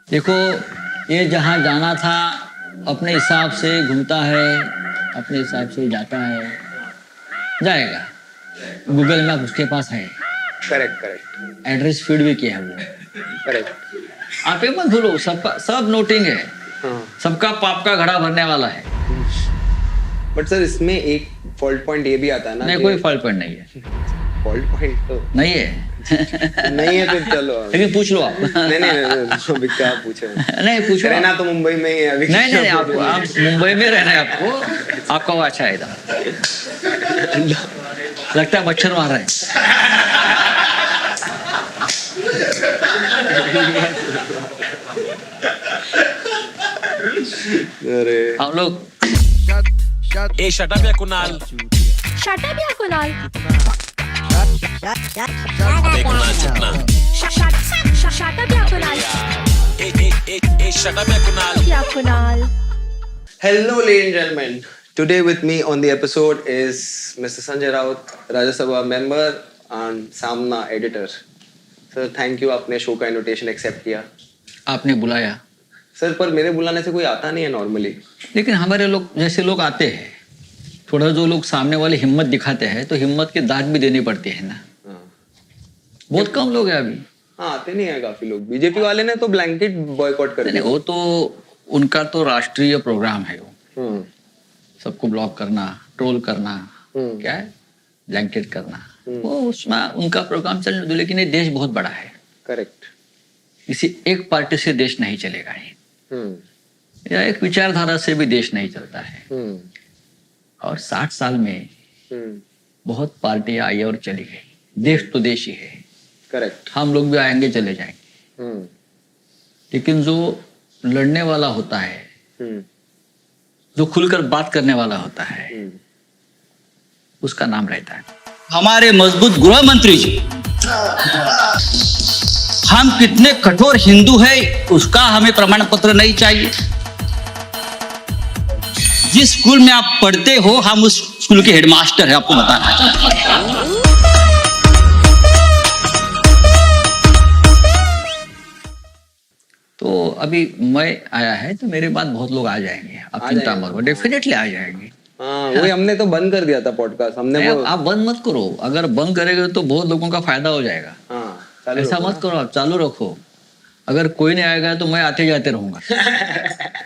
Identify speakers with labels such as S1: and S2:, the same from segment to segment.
S1: देखो, ये जहाँ जाना था अपने हिसाब से घूमता है, अपने हिसाब से जाता है, जाएगा। गूगल मैप उसके पास है।
S2: करेक्ट करेक्ट
S1: एड्रेस फीड भी किया है वो।
S2: करेक्ट।
S1: आप ये मत भूलो, सबका सब नोटिंग है।
S2: हाँ
S1: सबका पाप का घड़ा भरने वाला है।
S2: बट सर इसमें एक फॉल्ट पॉइंट ये भी आता है ना
S1: नहीं, कोई फॉल्ट पॉइंट नहीं है।
S2: फॉल्ट पॉइंट तो
S1: नहीं है।
S2: नहीं है तो चलो
S1: लेकिन पूछ लो आप।
S2: नहीं अभी क्या पूछे
S1: नहीं पूछो।
S2: रहना तो मुंबई में ही है अभी।
S1: नहीं नहीं, आप मुंबई में रहना है आपको। आपका वो अच्छा है इधर। लगता है मच्छर मार रहे हैं।
S2: अरे
S1: हम लोग
S3: ए शट अप या Kunal
S4: Shut up, ya Kunal.
S3: अबे कुणाल चुप ना
S4: Shut up, ya Kunal.
S3: ए शट अप या Kunal
S4: Ya Kunal.
S2: hello ladies and gentlemen, today with me on the episode is Mr. Sanjay Raut, Rajya Sabha member and Samna editor. Sir thank you, आपने show का invitation accept किया।
S1: आपने बुलाया,
S2: sir पर मेरे बुलाने से कोई आता नहीं है नॉर्मली।
S1: लेकिन हमारे लोग जैसे लोग आते हैं, थोड़ा जो लोग सामने वाले हिम्मत दिखाते हैं तो हिम्मत की दाद भी देनी पड़ती है ना। बहुत कम लोग हैं अभी।
S2: हाँ आते नहीं है काफी लोग। बीजेपी वाले ने तो ब्लैंकेट बॉयकॉट कर
S1: नहीं,
S2: दिया।
S1: वो तो उनका तो राष्ट्रीय प्रोग्राम है वो।
S2: हम्म,
S1: सबको ब्लॉक करना, ट्रोल करना,
S2: हम्म।
S1: क्या है, ब्लैंकेट करना, वो उसमें उनका प्रोग्राम चलने दो। लेकिन ये देश बहुत बड़ा है,
S2: करेक्ट।
S1: किसी एक पार्टी से देश नहीं चलेगा ये,
S2: हम्म,
S1: या एक विचारधारा से भी देश नहीं चलता है।
S2: हम्म,
S1: और 60 साल में
S2: हम्म,
S1: बहुत पार्टियां आई और चली गई। देश तो देश ही है,
S2: करेक्ट।
S1: हम लोग भी आएंगे चले जाएंगे।
S2: हम्म,
S1: लेकिन जो लड़ने वाला होता है,
S2: हम्म,
S1: जो खुलकर बात करने वाला होता है,
S2: हम्म।
S1: उसका नाम रहता है। हमारे मजबूत गृह मंत्री जी, हम कितने कठोर हिंदू हैं उसका हमें प्रमाण पत्र नहीं चाहिए। जिस स्कूल में आप पढ़ते हो हम उस स्कूल के हेडमास्टर हैं, आपको बताना है। तो अभी मैं आया है तो मेरे बाद बहुत लोग आ जाएंगे, आप चिंता मत करो, डेफिनेटली आ जाएंगे।
S2: हाँ वही हमने तो बंद कर दिया था पॉडकास्ट। हमने
S1: नहीं,
S2: वो
S1: आप बंद मत करो। अगर बंद करेंगे तो बहुत लोगों का फायदा हो जाएगा।
S2: हाँ चालू
S1: ऐसा
S2: रखो।
S1: मत करो, आप चालू रखो। अगर कोई नहीं आएगा तो मैं आते जाते रहूंगा।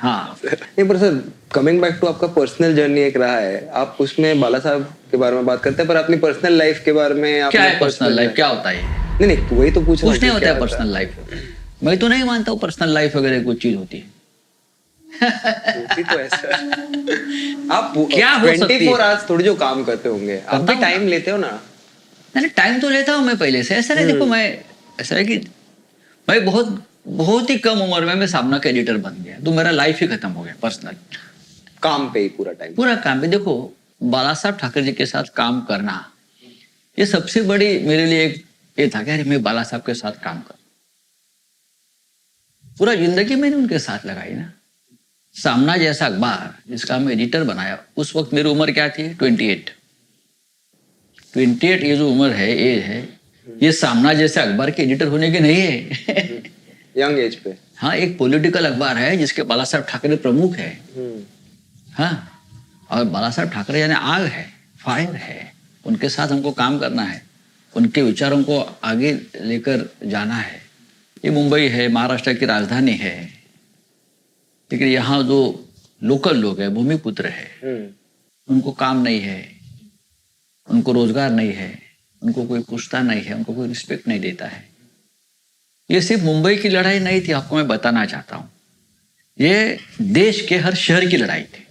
S1: हाँ,
S2: नहीं पर सर कमिंग बैक टू आपका पर्सनल जर्नी एक रहा है, आप उसमें बाला साहब के बारे में बात करते हैं, पर अपनी पर्सनल लाइफ के बारे में
S1: क्या है पर्सनल लाइफ, क्या होता है?
S2: नहीं नहीं वही तो पूछ रहा हूँ
S1: कुछ नहीं
S2: कि
S1: होता
S2: क्या
S1: है पर्सनल लाइफ। मैं तो नहीं मानता हूँ पर्सनल लाइफ वगैरह कोई चीज होती है।
S2: होती तो ऐसा आप
S1: क्या हो सकती है?
S2: 24 आवर्स थोड़ी जो काम करते होंगे, आप
S1: करता
S2: भी
S1: हूँ
S2: टाइम लेते हो ना।
S1: नहीं, टाइम तो लेता हूँ मैं पहले से। ऐसा नहीं, देखो मैं, ऐसा है कि मैं बहुत ही कम उम्र में मैं सामना का एडिटर बन गया, तो मेरा लाइफ ही खत्म हो गया पर्सनल।
S2: काम पे ही पूरा टाइम।
S1: पूरा काम पे। देखो, बाला साहब ठाकरे जी के साथ काम करना, ये सबसे बड़ी मेरे लिए एक ये था कि अरे मैं बाला साहब के साथ काम कर। पूरा जिंदगी मैंने उनके साथ लगाई ना। सामना जैसा अखबार जिसका मैं एडिटर बनाया, उस वक्त मेरी उम्र क्या थी? 28। ये जो उम्र है, एज है, ये सामना जैसे अखबार के एडिटर होने की नहीं है।
S2: यंग एज पे।
S1: हाँ, एक पॉलिटिकल अखबार है जिसके बाला साहब ठाकरे प्रमुख है। हाँ, और बाला साहब ठाकरे यानी आग है, फायर है। उनके साथ हमको काम करना है, उनके विचारों को आगे लेकर जाना है। ये मुंबई है, महाराष्ट्र की राजधानी है, लेकिन यहाँ जो लोकल लोग हैं, भूमिपुत्र है, उनको काम नहीं है, उनको रोजगार नहीं है, उनको कोई पूछता नहीं है, उनको कोई रिस्पेक्ट नहीं देता है। ये सिर्फ मुंबई की लड़ाई नहीं थी, आपको मैं बताना चाहता हूँ, ये देश के हर शहर की लड़ाई थी।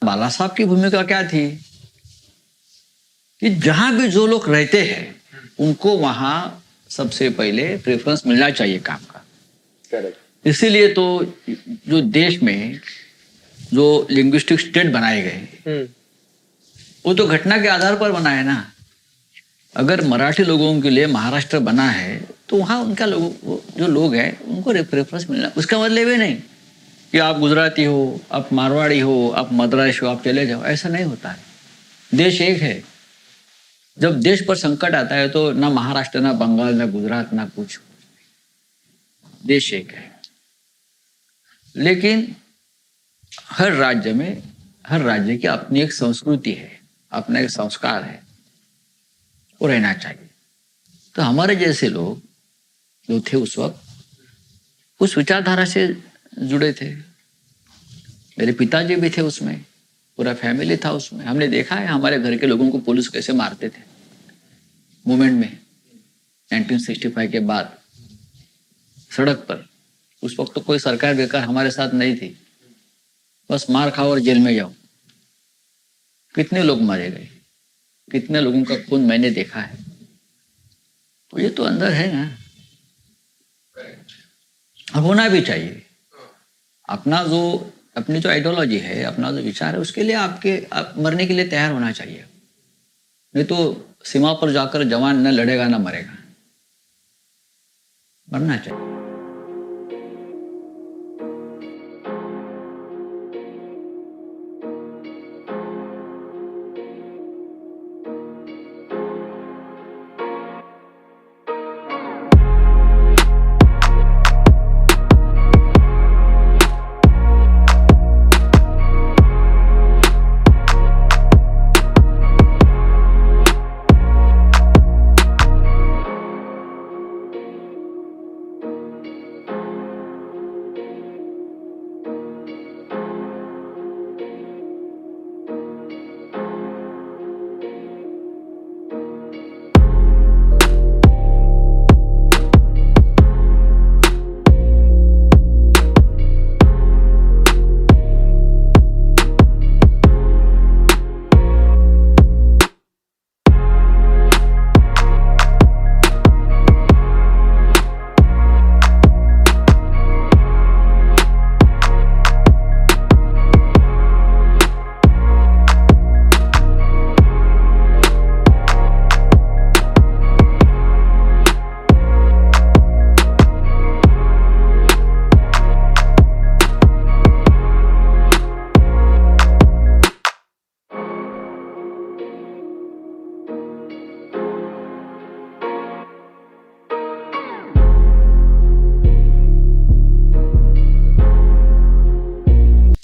S1: बाला साहब की भूमिका क्या थी कि जहां भी जो लोग रहते हैं उनको वहां सबसे पहले प्रेफरेंस मिलना चाहिए काम का।
S2: करेक्ट।
S1: इसीलिए तो जो देश में जो लिंग्विस्टिक स्टेट बनाए गए, वो तो घटना के आधार पर बना है ना। अगर मराठी लोगों के लिए महाराष्ट्र बना है तो वहाँ उनका जो लोग हैं उनको प्रेफरेंस मिलना। उसका मतलब ये नहीं कि आप गुजराती हो, आप मारवाड़ी हो, आप मद्रासी हो, आप चले जाओ, ऐसा नहीं होता है। देश एक है। जब देश पर संकट आता है तो ना महाराष्ट्र, ना बंगाल, ना गुजरात, ना कुछ, देश एक है। लेकिन हर राज्य की अपनी एक संस्कृति है, अपना एक संस्कार है, वो रहना चाहिए। तो हमारे जैसे लोग जो थे उस वक्त उस विचारधारा से जुड़े थे। मेरे पिताजी भी थे उसमें, पूरा फैमिली था उसमें। हमने देखा है हमारे घर के लोगों को पुलिस कैसे मारते थे मूवमेंट में 1965 के बाद सड़क पर। उस वक्त तो कोई सरकार बेकार हमारे साथ नहीं थी, बस मार खाओ और जेल में जाओ। कितने लोग मारे गए, कितने लोगों का खून मैंने देखा है। तो ये तो अंदर है ना, और होना भी चाहिए। अपनी जो आइडियोलॉजी है, अपना जो विचार है, उसके लिए आप मरने के लिए तैयार होना चाहिए। नहीं तो सीमा पर जाकर जवान न लड़ेगा न मरेगा, मरना चाहिए।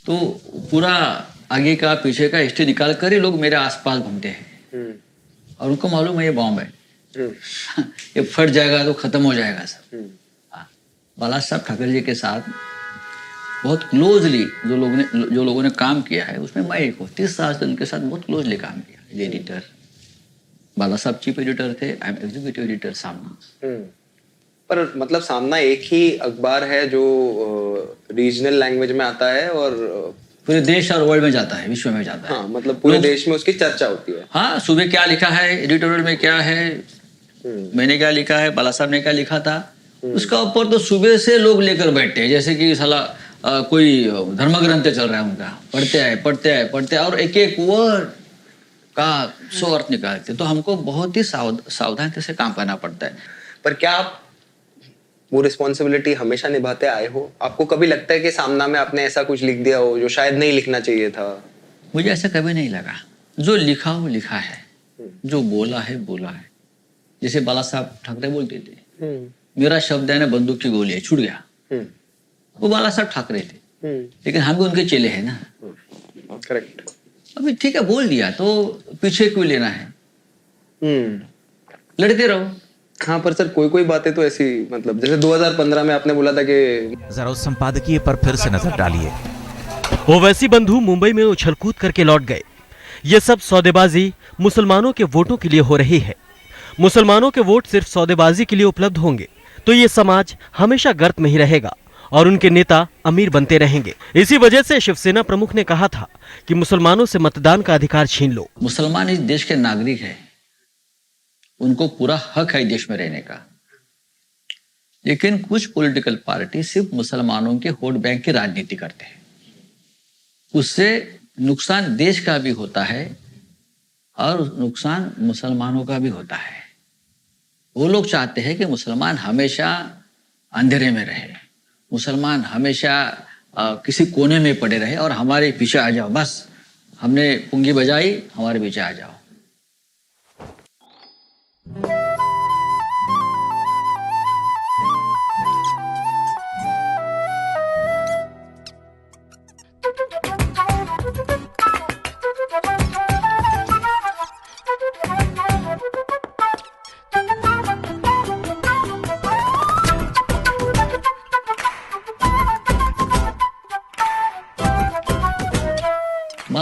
S1: तो पूरा आगे का पीछे का हिस्ट्री निकाल कर ही लोग मेरे आसपास घूमते हैं और उनको मालूम है ये बॉम्ब है। ये फट जाएगा तो खत्म हो जाएगा सब। बाला साहब ठाकरे जी के साथ बहुत क्लोजली जो लोगों ने काम किया है उसमें मैं एक हूँ। 30 साल से उनके साथ बहुत क्लोजली काम किया। एडिटर बाला साहब चीफ एडिटर थे, आई एम एग्जीक्यूटिव एडिटर सामना।
S2: पर मतलब सामना एक ही अखबार है जो रीजनल लैंग्वेज में आता है और
S1: पूरे देश और वर्ल्ड में जाता है, विश्व में जाता है।
S2: हाँ, मतलब पूरे देश में उसकी चर्चा होती है।
S1: हाँ, सुबह क्या लिखा है, एडिटोरियल में क्या है, मैंने क्या लिखा है, बाला साहब ने क्या लिखा था, उसका ऊपर तो सुबह से लोग लेकर बैठे हैं जैसे कि साला कोई धर्म ग्रंथ चल रहा है उनका। पढ़ते आए और एक एक वर्ड का 100 अर्थ निकालते। तो हमको बहुत ही सावधानी से काम करना पड़ता है।
S2: पर क्या आप वो रिस्पॉन्सिबिलिटी हमेशा निभाते आए हो? आपको कभी लगता है कि सामना में आपने ऐसा कुछ लिख दिया हो जो शायद नहीं लिखना चाहिए था?
S1: मुझे ऐसा कभी नहीं लगा। जो लिखा वो लिखा है, जो बोला है बोला है। जैसे बाला साहब ठाकरे बोलते थे, मेरा शब्द है ना बंदूक की गोली है, छूट गया। वो बाला साहब ठाकरे थे, लेकिन हम भी उनके चेले हैं ना।
S2: करेक्ट।
S1: अभी ठीक है बोल दिया तो पीछे क्यों लेना है, लड़ते रहो।
S2: हाँ, पर सर कोई बातें तो ऐसी, मतलब जैसे 2015 में आपने बोला था कि
S5: जरा उस संपादकीय पर फिर से नजर डालिए।
S6: ओवैसी बंधु मुंबई में उछलकूद करके लौट गए। ये सब सौदेबाजी मुसलमानों के वोटों के लिए हो रही है। मुसलमानों के वोट सिर्फ सौदेबाजी के लिए उपलब्ध होंगे तो ये समाज हमेशा गर्त में ही रहेगा और उनके नेता अमीर बनते रहेंगे। इसी वजह से शिवसेना प्रमुख ने कहा था कि मुसलमानों से मतदान का अधिकार छीन लो।
S1: मुसलमान इस देश के नागरिक है, उनको पूरा हक है देश में रहने का। लेकिन कुछ पॉलिटिकल पार्टी सिर्फ मुसलमानों के वोट बैंक की राजनीति करते हैं। उससे नुकसान देश का भी होता है और नुकसान मुसलमानों का भी होता है। वो लोग चाहते हैं कि मुसलमान हमेशा अंधेरे में रहे, मुसलमान हमेशा किसी कोने में पड़े रहे और हमारे पीछे आ जाओ, बस हमने पुंगी बजाई हमारे पीछे आ जाओ।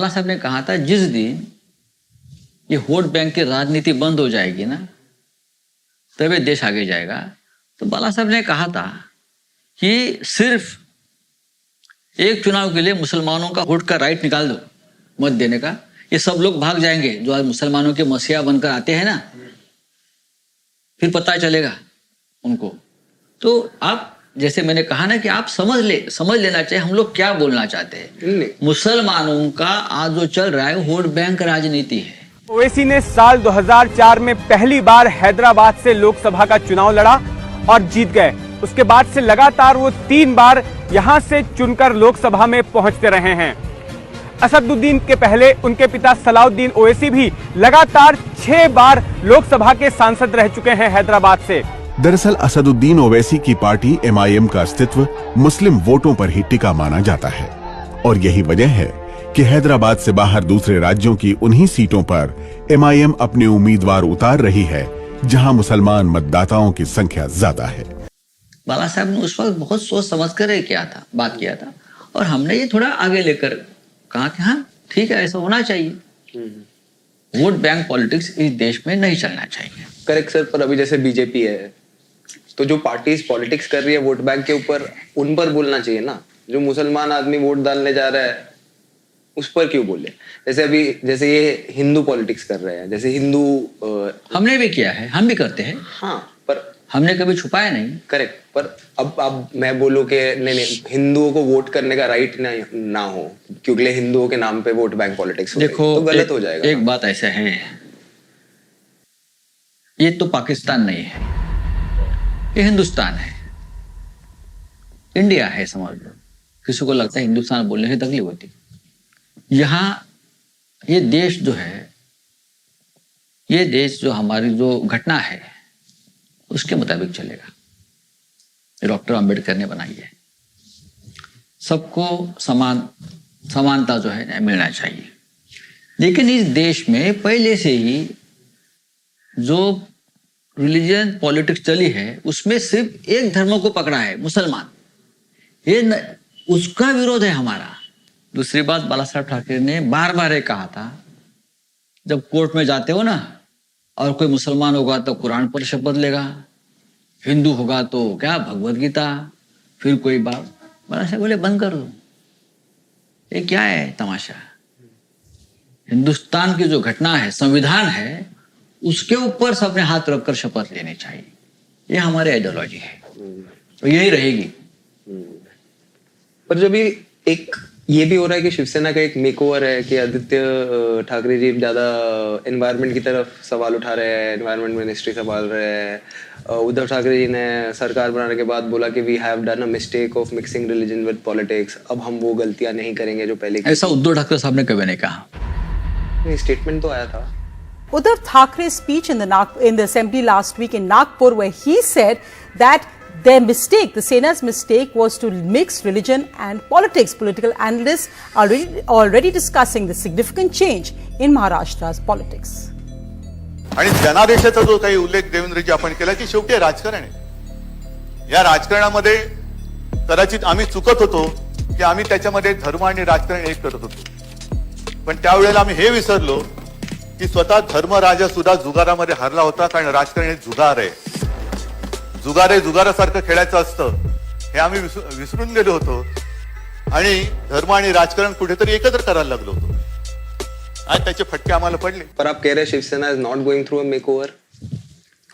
S1: बाला साहब ने कहा था जिस दिन ये वोट बैंक की राजनीति बंद हो जाएगी ना, तभी देश आगे जाएगा। तो बाला साहब ने कहा था कि सिर्फ एक चुनाव के लिए मुसलमानों का वोट का राइट निकाल दो, मत देने का, ये सब लोग भाग जाएंगे जो आज मुसलमानों के मसीहा बनकर आते हैं ना, फिर पता चलेगा उनको। तो आप जैसे मैंने कहा ना कि आप समझ लेना चाहिए हम लोग क्या बोलना चाहते हैं। मुसलमानों का आज जो चल रहा है वोट बैंक राजनीति है।
S7: ओवैसी ने साल 2004 में पहली बार हैदराबाद से लोकसभा का चुनाव लड़ा और जीत गए। उसके बाद से लगातार वो 3 बार यहां से चुनकर लोकसभा में पहुंचते रहे हैं। असदुद्दीन के पहले उनके पिता सलाउद्दीन ओवैसी भी लगातार 6 बार लोकसभा के सांसद रह चुके हैं हैदराबाद से।
S8: दरअसल असदुद्दीन ओवैसी की पार्टी MIM का अस्तित्व मुस्लिम वोटों पर ही टिका माना जाता है और यही वजह है कि हैदराबाद से बाहर दूसरे राज्यों की उन्हीं सीटों पर MIM अपने उम्मीदवार उतार रही है जहां मुसलमान मतदाताओं की संख्या ज्यादा है।
S1: बाला साहब ने उस वक्त बहुत सोच समझ कर बात किया था और हमने ये थोड़ा आगे लेकर कहा कि हाँ ठीक है, ऐसा होना चाहिए। वोट बैंक पॉलिटिक्स इस देश में नहीं चलना चाहिए।
S2: करेक्ट सर, पर अभी जैसे बीजेपी है तो जो पार्टीज पॉलिटिक्स कर रही है वोट बैंक के ऊपर, उन पर बोलना चाहिए ना। जो मुसलमान आदमी वोट डालने जा रहा है उस पर क्यों बोले? जैसे ये हिंदू पॉलिटिक्स कर रहे हैं, जैसे हिंदू
S1: हमने भी किया है, हम भी करते हैं।
S2: हाँ, पर
S1: हमने कभी छुपाया नहीं।
S2: करेक्ट, पर अब मैं बोलूं कि नहीं हिंदुओं को वोट करने का राइट ना हो क्योंकि हिंदुओं के नाम पे वोट बैंक पॉलिटिक्स
S1: देखो
S2: तो गलत हो जाएगा।
S1: एक बात ऐसा है, ये तो पाकिस्तान नहीं है, ये हिंदुस्तान है, इंडिया है, समझ लो। किसी को लगता है हिंदुस्तान बोलने से तकलीफ होती। यहाँ ये देश जो है, ये देश जो हमारी जो घटना है उसके मुताबिक चलेगा। डॉक्टर अंबेडकर ने बनाई है, सबको समानता जो है मिलना चाहिए। लेकिन इस देश में पहले से ही जो रिलीजन पॉलिटिक्स चली है उसमें सिर्फ एक धर्म को पकड़ा है, मुसलमान। उसका विरोध है हमारा। दूसरी बात, बाला साहब ठाकरे ने बार बार ये कहा था, जब कोर्ट में जाते हो ना और कोई मुसलमान होगा तो कुरान पर शपथ लेगा, हिंदू होगा तो क्या भगवत गीता, फिर कोई बात। बाला साहब बोले बंद कर दो, ये क्या है तमाशा। हिंदुस्तान की जो घटना है, संविधान है, उसके ऊपर सबने हाथ रखकर शपथ लेनी चाहिए। ये हमारी आइडियोलॉजी है तो यही रहेगी।
S2: पर जब एक ये भी हो रहा है कि शिवसेना का एक मेकओवर है कि आदित्य ठाकरे जी ज्यादा एनवायरनमेंट की तरफ सवाल उठा रहे हैं, एनवायरनमेंट मिनिस्ट्री संभाल रहे हैं। उद्धव ठाकरे जी ने सरकार बनाने के बाद बोला कि we have done a mistake of mixing religion with politics, अब हम वो गलतियां नहीं करेंगे जो पहले की।
S1: ऐसा उद्धव ठाकरे साहब ने कभी नहीं कहा।
S2: स्टेटमेंट तो आया था।
S9: Uddhav Thackeray's speech in the assembly last week in Nagpur, where he said that their mistake, the Sena's mistake, was to mix religion and politics. Political analysts are already discussing the significant change in Maharashtra's politics.
S10: आणि जनादेशाचा जो काही उल्लेख देवेंद्रजी आपण केला की शेवटी राजकारण आहे, या राजकारणामध्ये कदाचित आम्ही चुकत होतो की आम्ही त्याच्यामध्ये धर्म आणि राजकारण एक करत होतो, पण त्यावेळेला आम्ही हे विसरलो की स्वतः धर्मराजा सुद्धा जुगारामध्ये हारला होता, कारण राजकारण हे जुगार आहे, जुगारासारखं खेळायचं असतं हे आम्ही विसरून गेलो होतो आणि धर्म आणि राजकारण कुठेतरी एकत्र करायला लागलो होतो आणि त्याचे फटके आम्हाला पडले।
S2: पर आप कह रहे हैं Shiv Sena is not going through a makeover.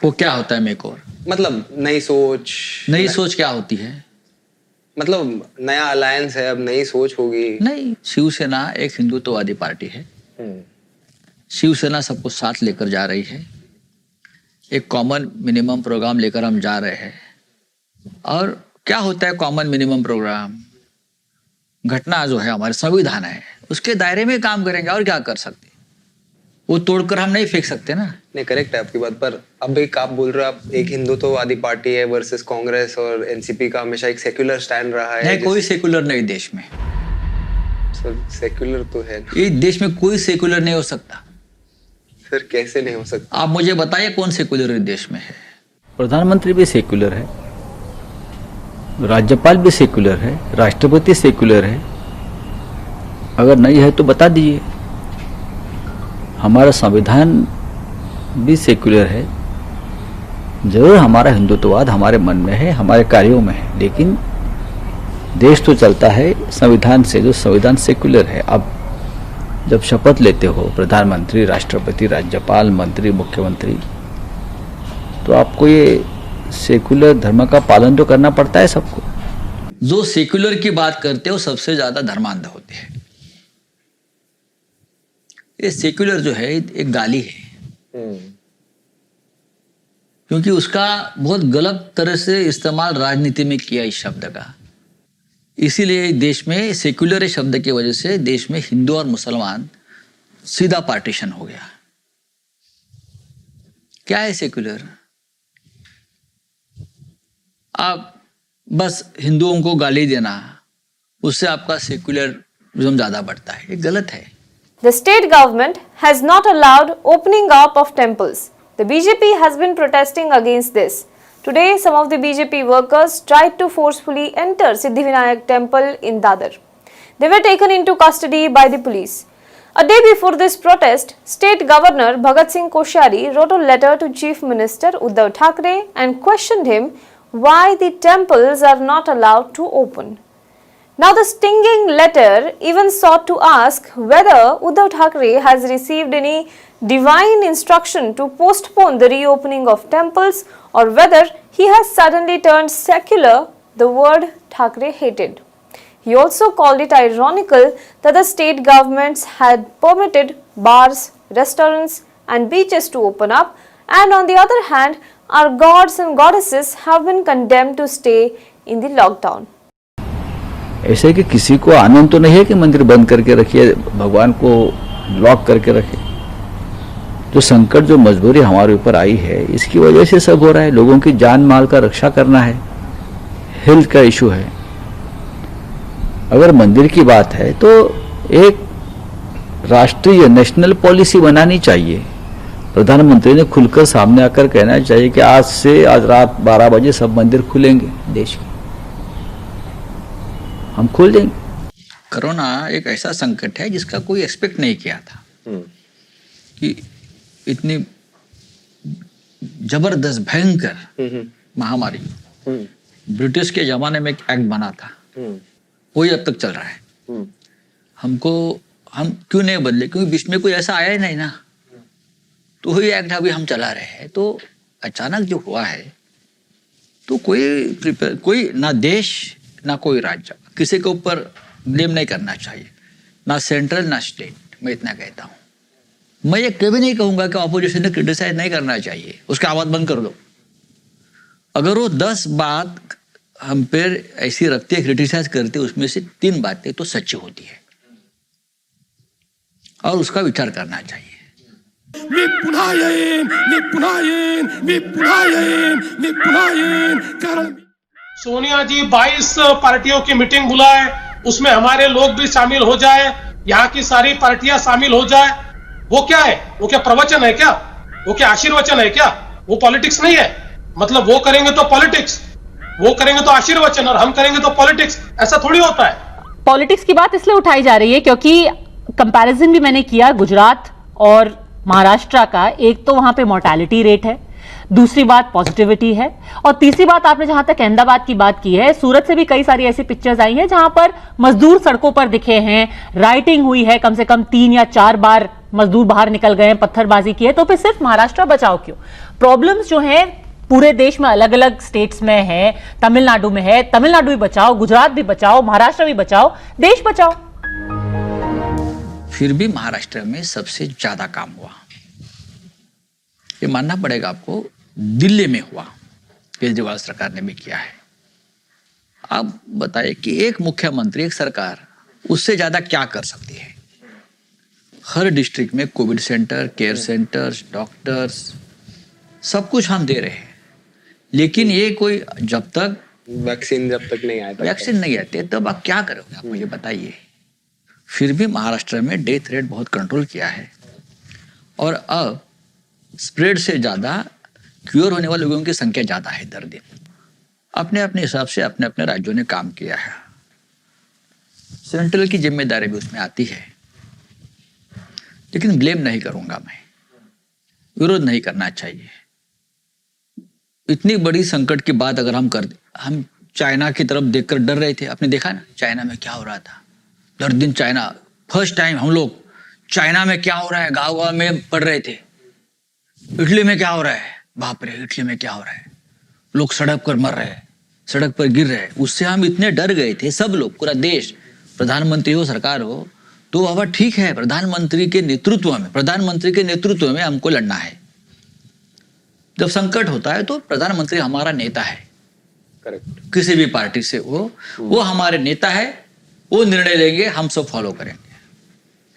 S1: वो क्या होता है मेकओवर?
S2: मतलब नई सोच
S1: क्या होती है?
S2: मतलब नया अलायंस है, अब नई सोच होगी।
S1: नहीं, शिवसेना एक हिंदुत्ववादी पार्टी है। शिवसेना सबको साथ लेकर जा रही है, एक कॉमन मिनिमम प्रोग्राम लेकर हम जा रहे हैं। और क्या होता है कॉमन मिनिमम प्रोग्राम? घटना जो है हमारे संविधान है उसके दायरे में काम करेंगे, और क्या कर सकते? वो तोड़कर हम नहीं फेंक सकते ना।
S2: नहीं, करेक्ट है आपकी बात, पर अब एक आप बोल रहे हो आप एक हिंदुत्ववादी पार्टी है वर्सेस कांग्रेस, और एनसीपी का हमेशा एक सेक्युलर स्टैंड रहा है।
S1: नहीं, कोई सेक्युलर नहीं देश में।
S2: सर सेक्युलर तो है
S1: इस देश में, कोई सेक्युलर नहीं हो सकता।
S2: सर कैसे नहीं हो सकता?
S1: आप मुझे बताइए कौन सेक्युलर इस देश में है?
S11: प्रधानमंत्री भी सेक्युलर है, राज्यपाल भी सेक्युलर है, राष्ट्रपति सेक्युलर है, अगर नहीं है तो बता दीजिए। हमारा संविधान भी सेक्युलर है। जरूर हमारा हिंदुत्ववाद हमारे मन में है, हमारे कार्यों में है, लेकिन देश तो चलता है संविधान से, जो संविधान सेक्युलर है। अब जब शपथ लेते हो प्रधानमंत्री, राष्ट्रपति, राज्यपाल, मंत्री, मुख्यमंत्री, तो आपको ये सेक्युलर धर्म का पालन तो करना पड़ता है सबको।
S1: जो सेक्युलर की बात करते हो सबसे ज्यादा धर्मांध होते हैं। ये सेक्युलर जो है एक गाली है, क्योंकि उसका बहुत गलत तरह से इस्तेमाल राजनीति में किया इस शब्द का। इसीलिए देश में सेक्युलर शब्द की वजह से देश में हिंदू और मुसलमान सीधा पार्टीशन हो गया। क्या है सेक्युलर? आप बस हिंदुओं को गाली देना, उससे आपका सेक्युलरिज्म ज्यादा बढ़ता है। ये गलत है।
S12: The state government has not allowed opening up of temples. The BJP has been protesting against this. Today, some of the BJP workers tried to forcefully enter Siddhivinayak temple in Dadar. They were taken into custody by the police. A day before this protest, State Governor Bhagat Singh Koshyari wrote a letter to Chief Minister Uddhav Thackeray and questioned him why the temples are not allowed to open. Now, the stinging letter even sought to ask whether Uddhav Thackeray has received any divine instruction to postpone the reopening of temples, or whether he has suddenly turned secular, the word Thackeray hated. He also called it ironical that the state governments had permitted bars, restaurants and beaches to open up, and on the other hand, our gods and goddesses have been condemned to stay in the lockdown.
S11: ऐसे कि किसी को आनंद तो नहीं है कि मंदिर बंद करके रखिए, भगवान को लॉक करके रखे। जो संकट, जो मजबूरी हमारे ऊपर आई है, इसकी वजह से सब हो रहा है। लोगों की जान माल का रक्षा करना है, हेल्थ का इशू है। अगर मंदिर की बात है तो एक राष्ट्रीय नेशनल पॉलिसी बनानी चाहिए। प्रधानमंत्री ने खुलकर सामने आकर कहना चाहिए कि आज रात 12 बजे सब मंदिर खुलेंगे देश के, हम खोल देंगे।
S1: कोरोना एक ऐसा संकट है जिसका कोई एक्सपेक्ट नहीं किया था कि इतनी जबरदस्त भयंकर महामारी। ब्रिटिश के जमाने में एक एक्ट बना था, वही अब तक चल रहा है। हम क्यों नहीं बदले? क्योंकि बीच में कोई ऐसा आया ही नहीं ना, तो वही एक्ट अभी हम चला रहे हैं। तो अचानक जो हुआ है, तो कोई ना देश ना कोई राज्य, किसी के ऊपर ब्लेम नहीं करना चाहिए, ना सेंट्रल ना स्टेट। मैं इतना कहता हूं। मैं ये कभी नहीं कहूंगा कि ऑपोजिशन ने क्रिटिसाइज नहीं करना चाहिए, उसका आवाज बंद कर दो। अगर वो 10 बात हम पे ऐसी रखते हैं, क्रिटिसाइज करते, उसमें से 3 बातें तो सच्ची होती है और उसका विचार करना चाहिए।
S13: सोनिया जी 22 पार्टियों की मीटिंग बुलाए, उसमें हमारे लोग भी शामिल हो जाए, यहाँ की सारी पार्टियां शामिल हो जाए। वो क्या है? वो क्या प्रवचन है क्या? वो क्या आशीर्वचन है क्या? वो पॉलिटिक्स नहीं है। मतलब वो करेंगे तो पॉलिटिक्स, वो करेंगे तो आशीर्वचन, और हम करेंगे तो पॉलिटिक्स। ऐसा थोड़ी होता है।
S14: पॉलिटिक्स की बात इसलिए उठाई जा रही है क्योंकि कंपैरिजन भी मैंने किया गुजरात और महाराष्ट्र का। एक तो वहां पे मोर्टेलिटी रेट है, दूसरी बात पॉजिटिविटी है, और तीसरी बात आपने जहां तक अहमदाबाद की बात की है, सूरत से भी कई सारी ऐसी पिक्चर्स आई हैं जहां पर मजदूर सड़कों पर दिखे हैं, राइटिंग हुई है, कम से कम 3 या 4 बार मजदूर बाहर निकल गए हैं, पत्थरबाजी की है। तो फिर सिर्फ महाराष्ट्र बचाओ क्यों? प्रॉब्लम्स जो हैं पूरे देश में अलग अलग स्टेट्स में है, तमिलनाडु में है, तमिलनाडु भी बचाओ, गुजरात भी बचाओ, महाराष्ट्र भी बचाओ, देश बचाओ।
S1: फिर भी महाराष्ट्र में सबसे ज्यादा काम हुआ, ये मानना पड़ेगा आपको। दिल्ली में हुआ, केजरीवाल सरकार ने भी किया है। आप बताइए कि एक मुख्यमंत्री, एक सरकार उससे ज्यादा क्या कर सकती है? हर डिस्ट्रिक्ट में Covid centre, care centres, doctors, सब कुछ हम दे रहे हैं, लेकिन ये कोई जब तक
S2: वैक्सीन
S1: नहीं आते तब आप क्या करोगे? आप मुझे बताइए। फिर भी महाराष्ट्र में डेथ रेट बहुत कंट्रोल किया है, और अब स्प्रेड से ज्यादा क्योर होने वाले लोगों की संख्या ज्यादा है दर दिन। अपने अपने हिसाब से अपने अपने राज्यों ने काम किया है। सेंट्रल की जिम्मेदारी भी उसमें आती है, लेकिन ब्लेम नहीं करूंगा मैं, विरोध नहीं करना चाहिए। इतनी बड़ी संकट की बात अगर हम चाइना की तरफ देखकर डर रहे थे। आपने देखा ना चाइना में क्या हो रहा था, हर दिन चाइना, फर्स्ट टाइम हम लोग चाइना में क्या हो रहा है गाँव में पढ़ रहे थे। इटली में क्या हो रहा है, बाप रे इटली में क्या हो रहा है, लोग सड़क पर मर रहे हैं, सड़क पर गिर रहे हैं। उससे हम इतने डर गए थे, सब लोग, पूरा देश, प्रधानमंत्री हो सरकार हो, तो अब ठीक है प्रधानमंत्री के नेतृत्व में हमको लड़ना है। जब संकट होता है तो प्रधानमंत्री हमारा नेता है, करेक्ट, किसी भी पार्टी से वो हमारे नेता है, वो निर्णय लेंगे, हम सब फॉलो करेंगे।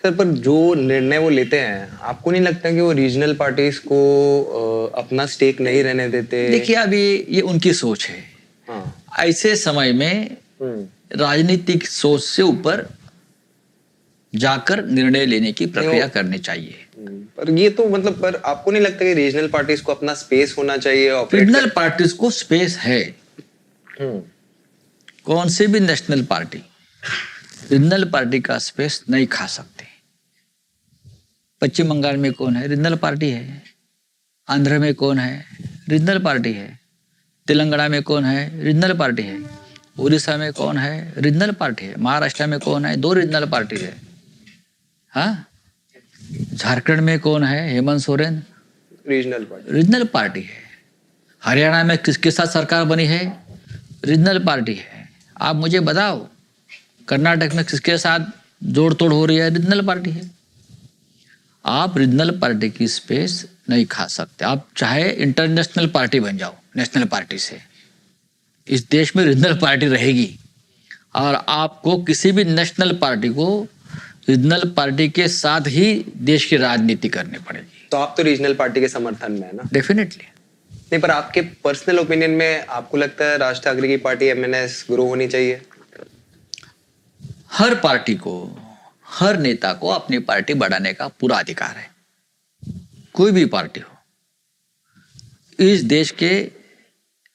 S2: सर, पर जो निर्णय वो लेते हैं, आपको नहीं लगता कि वो रीजनल पार्टीज को अपना स्टेक नहीं रहने देते?
S1: देखिए अभी ये उनकी सोच है। हाँ। ऐसे समय में राजनीतिक सोच से ऊपर जाकर निर्णय लेने की प्रक्रिया करनी चाहिए।
S2: पर ये तो मतलब, पर आपको नहीं लगता कि रीजनल पार्टीज को अपना स्पेस होना चाहिए?
S1: रीजनल पार्टीज को स्पेस है। कौन सी भी नेशनल पार्टी रीजनल पार्टी का स्पेस नहीं खा सकते। पश्चिम बंगाल में कौन है, रीजनल पार्टी है। आंध्र में कौन है, रीजनल पार्टी है। तेलंगाना में कौन है, रीजनल पार्टी है। उड़ीसा में कौन है, रीजनल पार्टी है। महाराष्ट्र में कौन है, 2 रीजनल पार्टी है। हाँ, झारखंड में कौन है, हेमंत सोरेन, रीजनल पार्टी है। हरियाणा में किसके साथ सरकार बनी है, रीजनल पार्टी है। आप मुझे बताओ कर्नाटक में किसके साथ जोड़ तोड़ हो रही है, रीजनल पार्टी है। आप रीजनल पार्टी की स्पेस नहीं खा सकते। आप चाहे इंटरनेशनल पार्टी बन जाओ, नेशनल पार्टी से इस देश में रीजनल पार्टी रहेगी, और आपको किसी भी नेशनल पार्टी को रीजनल पार्टी के साथ ही देश की राजनीति करनी पड़ेगी।
S2: तो आप तो रीजनल पार्टी के समर्थन में है ना?
S1: डेफिनेटली।
S2: नहीं, पर आपके पर्सनल ओपिनियन में आपको लगता है राज ठाकरे की पार्टी एमएनएस ग्रो होनी चाहिए?
S1: हर पार्टी को, हर नेता को अपनी पार्टी बढ़ाने का पूरा अधिकार है, कोई भी पार्टी हो। इस देश के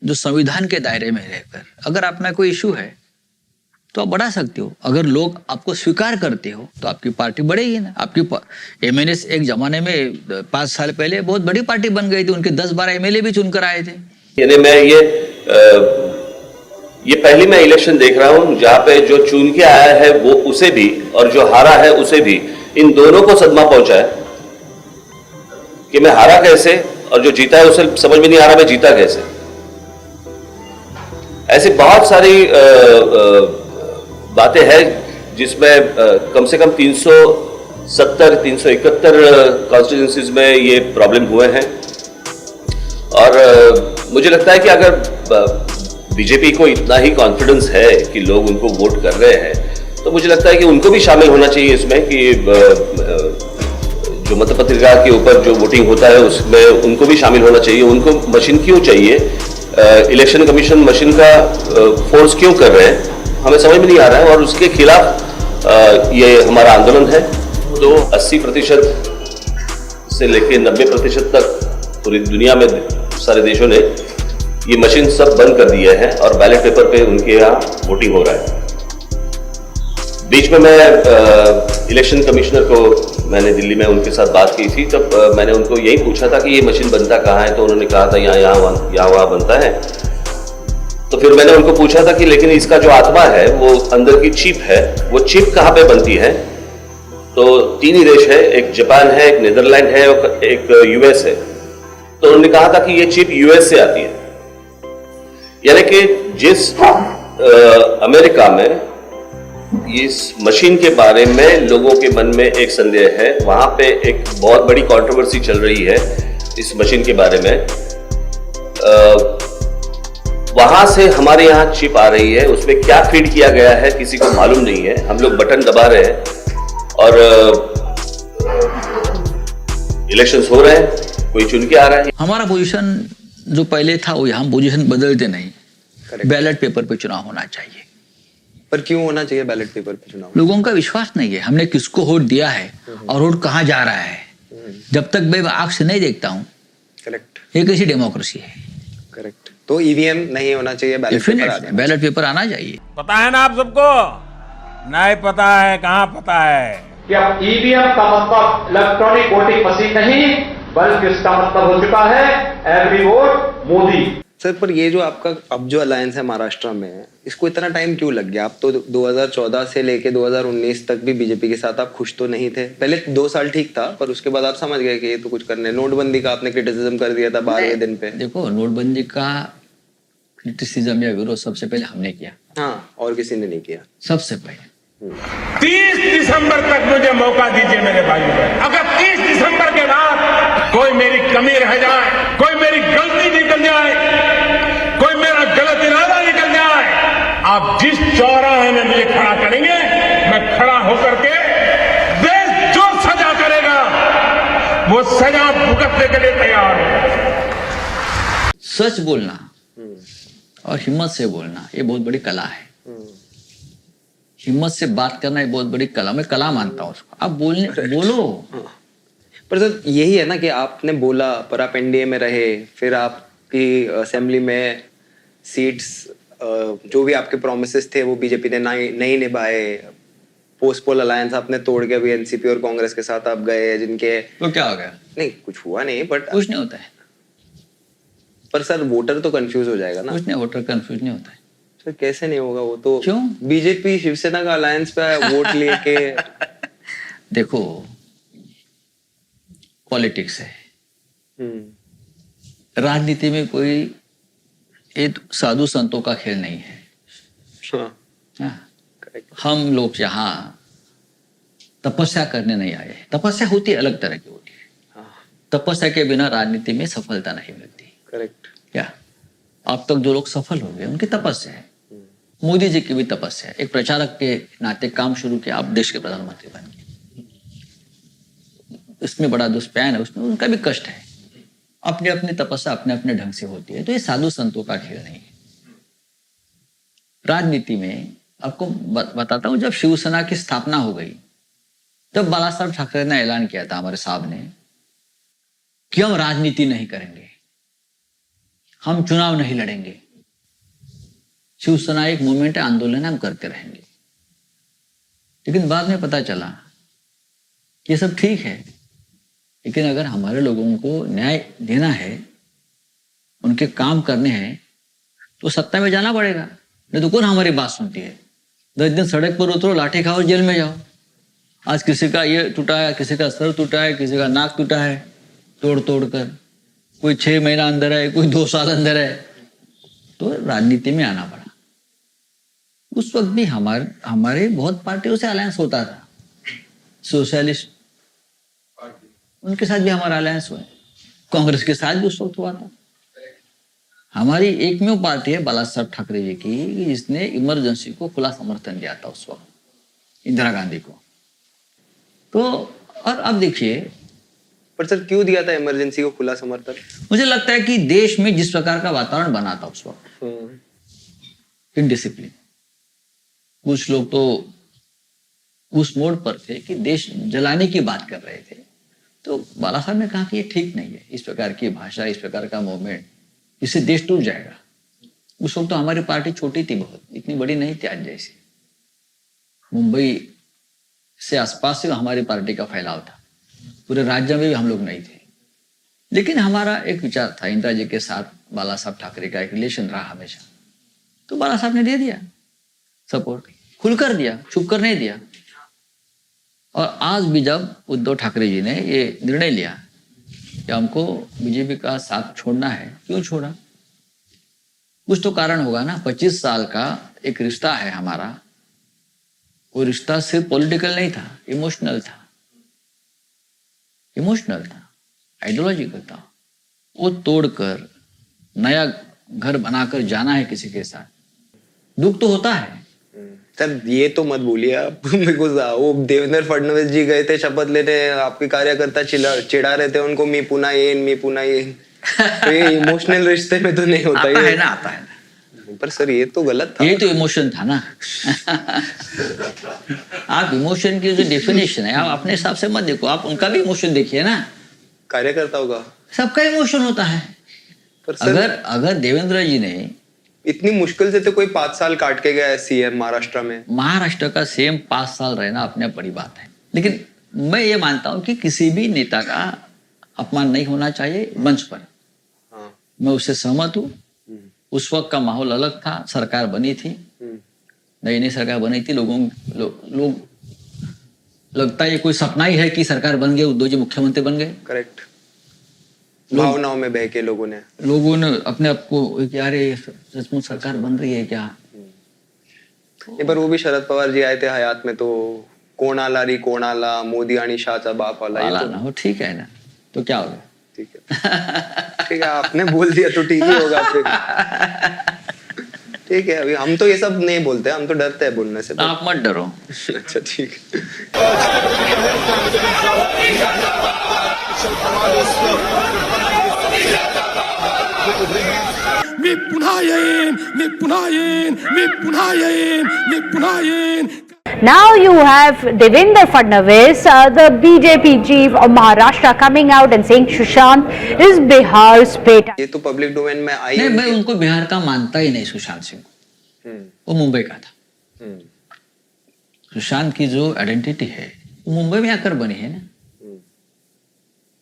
S1: जो संविधान के दायरे में रहकर अगर अपना कोई इशू है तो आप बढ़ा सकते हो। अगर लोग आपको स्वीकार करते हो तो आपकी पार्टी बढ़ेगी ना। आपकी एमएनएस एक जमाने में 5 साल पहले बहुत बड़ी पार्टी बन गई थी, उनके 10-12 एमएलए भी चुनकर आए थे।
S15: यानी मैं ये पहली मैं इलेक्शन देख रहा हूं जहां पे जो चुन के आया है वो उसे भी, और जो हारा है उसे भी, इन दोनों को सदमा पहुंचा है कि मैं हारा कैसे, और जो जीता है उसे समझ में नहीं आ रहा मैं जीता कैसे। ऐसी बहुत सारी बातें हैं जिसमें कम से कम 370-371 कॉन्स्टिट्यूंसीज में ये प्रॉब्लम हुए हैं। और मुझे लगता है कि अगर बीजेपी को इतना ही कॉन्फिडेंस है कि लोग उनको वोट कर रहे हैं, तो मुझे लगता है कि उनको भी शामिल होना चाहिए इसमें, कि जो मतपत्रिका के ऊपर जो वोटिंग होता है उसमें उनको भी शामिल होना चाहिए। उनको मशीन क्यों चाहिए, इलेक्शन कमीशन मशीन का फोर्स क्यों कर रहे हैं, हमें समझ में नहीं आ रहा है। और उसके खिलाफ ये हमारा आंदोलन है। तो 80% से लेकर 90% तक पूरी दुनिया में सारे देशों ने ये मशीन सब बंद कर दिए हैं और बैलेट पेपर पे उनके यहाँ वोटिंग हो रहा है। बीच में मैं इलेक्शन कमिश्नर को, मैंने दिल्ली में उनके साथ बात की थी, तब मैंने उनको यही पूछा था कि ये मशीन बनता कहाँ है, तो उन्होंने कहा था यहाँ वहाँ बनता है। तो फिर मैंने उनको पूछा था कि लेकिन इसका जो आत्मा है वो अंदर की चिप है, वो चिप कहाँ पे बनती है? तो 3 ही देश है, एक जापान है, एक नीदरलैंड है और एक यूएस है। तो उन्होंने कहा था कि ये चिप यूएस से आती है। यानी कि जिस अमेरिका में इस मशीन के बारे में लोगों के मन में एक संदेह है, वहां पे एक बहुत बड़ी कंट्रोवर्सी चल रही है इस मशीन के बारे में। वहां से हमारे यहाँ चिप आ रही है, उसमें क्या फीड किया गया है किसी को मालूम नहीं है। हम लोग बटन दबा रहे हैं और इलेक्शंस हो रहे हैं, कोई चुन के आ रहा है।
S1: हमारा पोजीशन जो पहले था वो हम पोजीशन बदलते नहीं, बैलेट पेपर पे चुनाव होना चाहिए।
S2: पर क्यों होना चाहिए बैलेट पेपर पे चुनाव?
S1: लोगों का विश्वास नहीं है, हमने किसको वोट दिया है और वोट कहाँ जा रहा है, जब तक मैं आंख से नहीं देखता हूँ।
S2: करेक्ट।
S1: ये कैसी डेमोक्रेसी है?
S2: करेक्ट। तो ईवीएम नहीं होना चाहिए, बैलेट पेपर
S1: आना चाहिए।
S3: पता है ना आप सबको
S16: नहीं पता है, कहाँ पता है
S17: कि अब ईवीएम का मतलब इलेक्ट्रॉनिक वोटिंग मशीन नहीं, बल्कि इसका मतलब हो चुका है एवरी वोट मोदी।
S2: सर पर ये जो आपका अब जो अलायंस है महाराष्ट्र में, इसको इतना टाइम क्यों लग गया? आप तो 2014 से लेके 2019 तक भी बीजेपी के साथ आप खुश तो नहीं थे। पहले 2 साल ठीक था, पर उसके बाद आप समझ गए कि ये तो कुछ करने। नोटबंदी का आपने क्रिटिसिज्म कर दिया था 12वें दिन पे।
S1: देखो, नोटबंदी का क्रिटिसिज्म या विरोध सबसे पहले हमने किया।
S2: हाँ, और किसी ने नहीं किया।
S1: सबसे पहले
S16: 30 दिसंबर तक मुझे मौका दीजिए मेरे भाई। अगर 30 दिसंबर के बाद कोई मेरी कमी रह जाए, कोई मेरी गलती निकल जाए, कोई मेरा गलत इरादा निकल जाए, आप जिस चौराहे में मुझे खड़ा करेंगे, मैं खड़ा होकर के देश जो सजा करेगा वो सजा भुगतने के लिए तैयार हूं।
S1: सच बोलना और हिम्मत से बोलना ये बहुत बड़ी कला है। हिम्मत से बात करना ये बहुत बड़ी कला, मैं कला मानता हूँ उसको। आप बोलो।
S2: पर सर यही है ना कि आपने बोला, पर आप एनडीए में रहे, फिर आपकी असेंबली में सीट्स जो भी आपके प्रोमिसेस थे वो बीजेपी ने नहीं निभाए। पोस्ट पोल अलायंस आपने तोड़ के अभी एनसीपी और कांग्रेस के साथ आप गए, जिनके
S1: तो क्या हो गया?
S2: नहीं, कुछ हुआ नहीं, बट
S1: कुछ नहीं होता है।
S2: पर सर वोटर तो कंफ्यूज हो जाएगा ना।
S1: कुछ नहीं, वोटर कंफ्यूज नहीं होता है।
S2: सर कैसे नहीं होगा? वो तो
S1: क्यों?
S2: बीजेपी शिवसेना का अलायंस पे वोट लेके
S1: देखो, पॉलिटिक्स है, राजनीति में कोई एक साधु संतों का खेल नहीं है। हम लोग यहाँ तपस्या करने नहीं आए। तपस्या होती है, अलग तरह की होती है। तपस्या के बिना राजनीति में सफलता नहीं मिलती।
S2: करेक्ट।
S1: क्या अब तक जो लोग सफल हो गए उनकी तपस्या है। मोदी जी की भी तपस्या है। एक प्रचारक के नाते काम शुरू किया, आप देश के प्रधानमंत्री बन गए। इसमें बड़ा दुष्पैन है, उसमें उनका भी कष्ट है। अपनी अपनी तपस्या अपने अपने ढंग से होती है। तो ये साधु संतों का खेल नहीं है। राजनीति में आपको बताता हूं, जब शिवसेना की स्थापना हो गई तब बाला साहब ठाकरे ने ऐलान किया था, हमारे साहब ने, कि हम राजनीति नहीं करेंगे, हम चुनाव नहीं लड़ेंगे। शिवसेना एक मूवमेंट है, आंदोलन हम करते रहेंगे। लेकिन बाद में पता चला कि ये सब ठीक है, लेकिन अगर हमारे लोगों को न्याय देना है, उनके काम करने हैं, तो सत्ता में जाना पड़ेगा। नहीं तो कौन हमारी बात सुनती है? 10 दिन सड़क पर उतरो, लाठी खाओ, जेल में जाओ। आज किसी का ये टूटा है, किसी का सर टूटा है, किसी का नाक टूटा है तोड़ तोड़ कर, कोई 6 महीना अंदर है, कोई 2 साल अंदर है। तो राजनीति में आना पड़ा। उस वक्त भी हमारे बहुत पार्टियों से अलायंस होता था। सोशलिस्ट उनके साथ भी हमारा अलायंस हुआ है, कांग्रेस के साथ भी उस वक्त हुआ था। हमारी एकमेव पार्टी है बाला साहब ठाकरे जी की, जिसने इमरजेंसी को खुला समर्थन दिया था उस वक्त, इंदिरा गांधी को। तो और अब देखिए,
S2: पर सर क्यों दिया था इमरजेंसी को खुला समर्थन?
S1: मुझे लगता है कि देश में जिस प्रकार का वातावरण बना था उस वक्त, इनडिसिप्लिन, कुछ लोग तो उस मोड पर थे कि देश जलाने की बात कर रहे थे। तो बाला साहब ने कहा कि ये ठीक नहीं है, इस प्रकार की भाषा, इस प्रकार का मूवमेंट, इससे देश टूट जाएगा। उस वक्त तो हमारी पार्टी छोटी थी, बहुत इतनी बड़ी नहीं थी आज जैसी। मुंबई से आसपास से हमारी पार्टी का फैलाव था, पूरे राज्य में भी हम लोग नहीं थे। लेकिन हमारा एक विचार था, इंदिरा जी के साथ बाला साहब ठाकरे का एक रिलेशन रहा हमेशा। तो बाला साहब ने दे दिया सपोर्ट, खुलकर दिया, छुप कर नहीं दिया। और आज भी जब उद्धव ठाकरे जी ने ये निर्णय लिया कि हमको बीजेपी का साथ छोड़ना है, क्यों छोड़ा? कुछ तो कारण होगा ना। 25 साल का एक रिश्ता है हमारा, वो रिश्ता सिर्फ पॉलिटिकल नहीं था, इमोशनल था, आइडियोलॉजिकल था। वो तोड़कर नया घर बनाकर जाना है किसी के साथ, दुख तो होता है।
S2: सर ये तो मत बोलिए आप। मेरे को वो देवेंद्र फडणवीस जी गए थे शपथ लेने, आपके कार्यकर्ता चिढ़ा रहे थे उनको, मी पुना ये। तो ये इमोशनल रिश्ते में तो नहीं होता
S1: आता है ना।
S2: पर सर ये तो गलत था।
S1: ये तो इमोशन था ना। आप इमोशन की जो डेफिनेशन है, आप अपने हिसाब से मत देखो, आप उनका भी इमोशन देखिए ना।
S2: कार्यकर्ताओं का
S1: सबका इमोशन होता है। अगर देवेंद्र जी ने
S2: इतनी मुश्किल से तो कोई 5 साल काट के गया है सीएम महाराष्ट्र में।
S1: महाराष्ट्र का सीएम 5 साल रहना अपने बड़ी बात है, लेकिन मैं ये मानता हूं कि किसी भी नेता का अपमान नहीं होना चाहिए मंच पर। मैं उससे सहमत हूं। उस वक्त का माहौल अलग था, सरकार बनी थी, नई नई सरकार बनी थी, लोग लगता है ये कोई सपना ही है कि सरकार बन गई, उद्धव जी मुख्यमंत्री बन गए।
S2: करेक्ट। भावनाओं में बह के लोगों ने
S1: अपने आप को यार सचमुच सरकार बन रही है क्या।
S2: एक बार वो भी शरद पवार जी आए थे हयात में, तो कोण आला री कोण आला, मोदी आणि शाहचा बाप आला, ये तो
S1: ना हो, ठीक है ना, तो क्या होगा।
S2: ठीक है आपने बोल दिया तो ठीक ही होगा फिर। ठीक है, अभी हम तो ये सब नहीं बोलते, हम तो डरते हैं बोलने से।
S1: आप मत डरो।
S2: अच्छा ठीक है।
S16: मी पुन्हा येईन, मी पुन्हा येईन, मी पुन्हा येईन, मी पुन्हा येईन.
S14: Now you have Devendra Fadnavis, the BJP chief of Maharashtra, coming out and saying Sushant is Bihar's beta.
S2: ये तो पब्लिक डोमेन में आई।
S1: नहीं, मैं उनको बिहार का मानता ही नहीं। सुशांत सिंह वो मुंबई का था। सुशांत की जो आइडेंटिटी है वो मुंबई में आकर बनी है ना।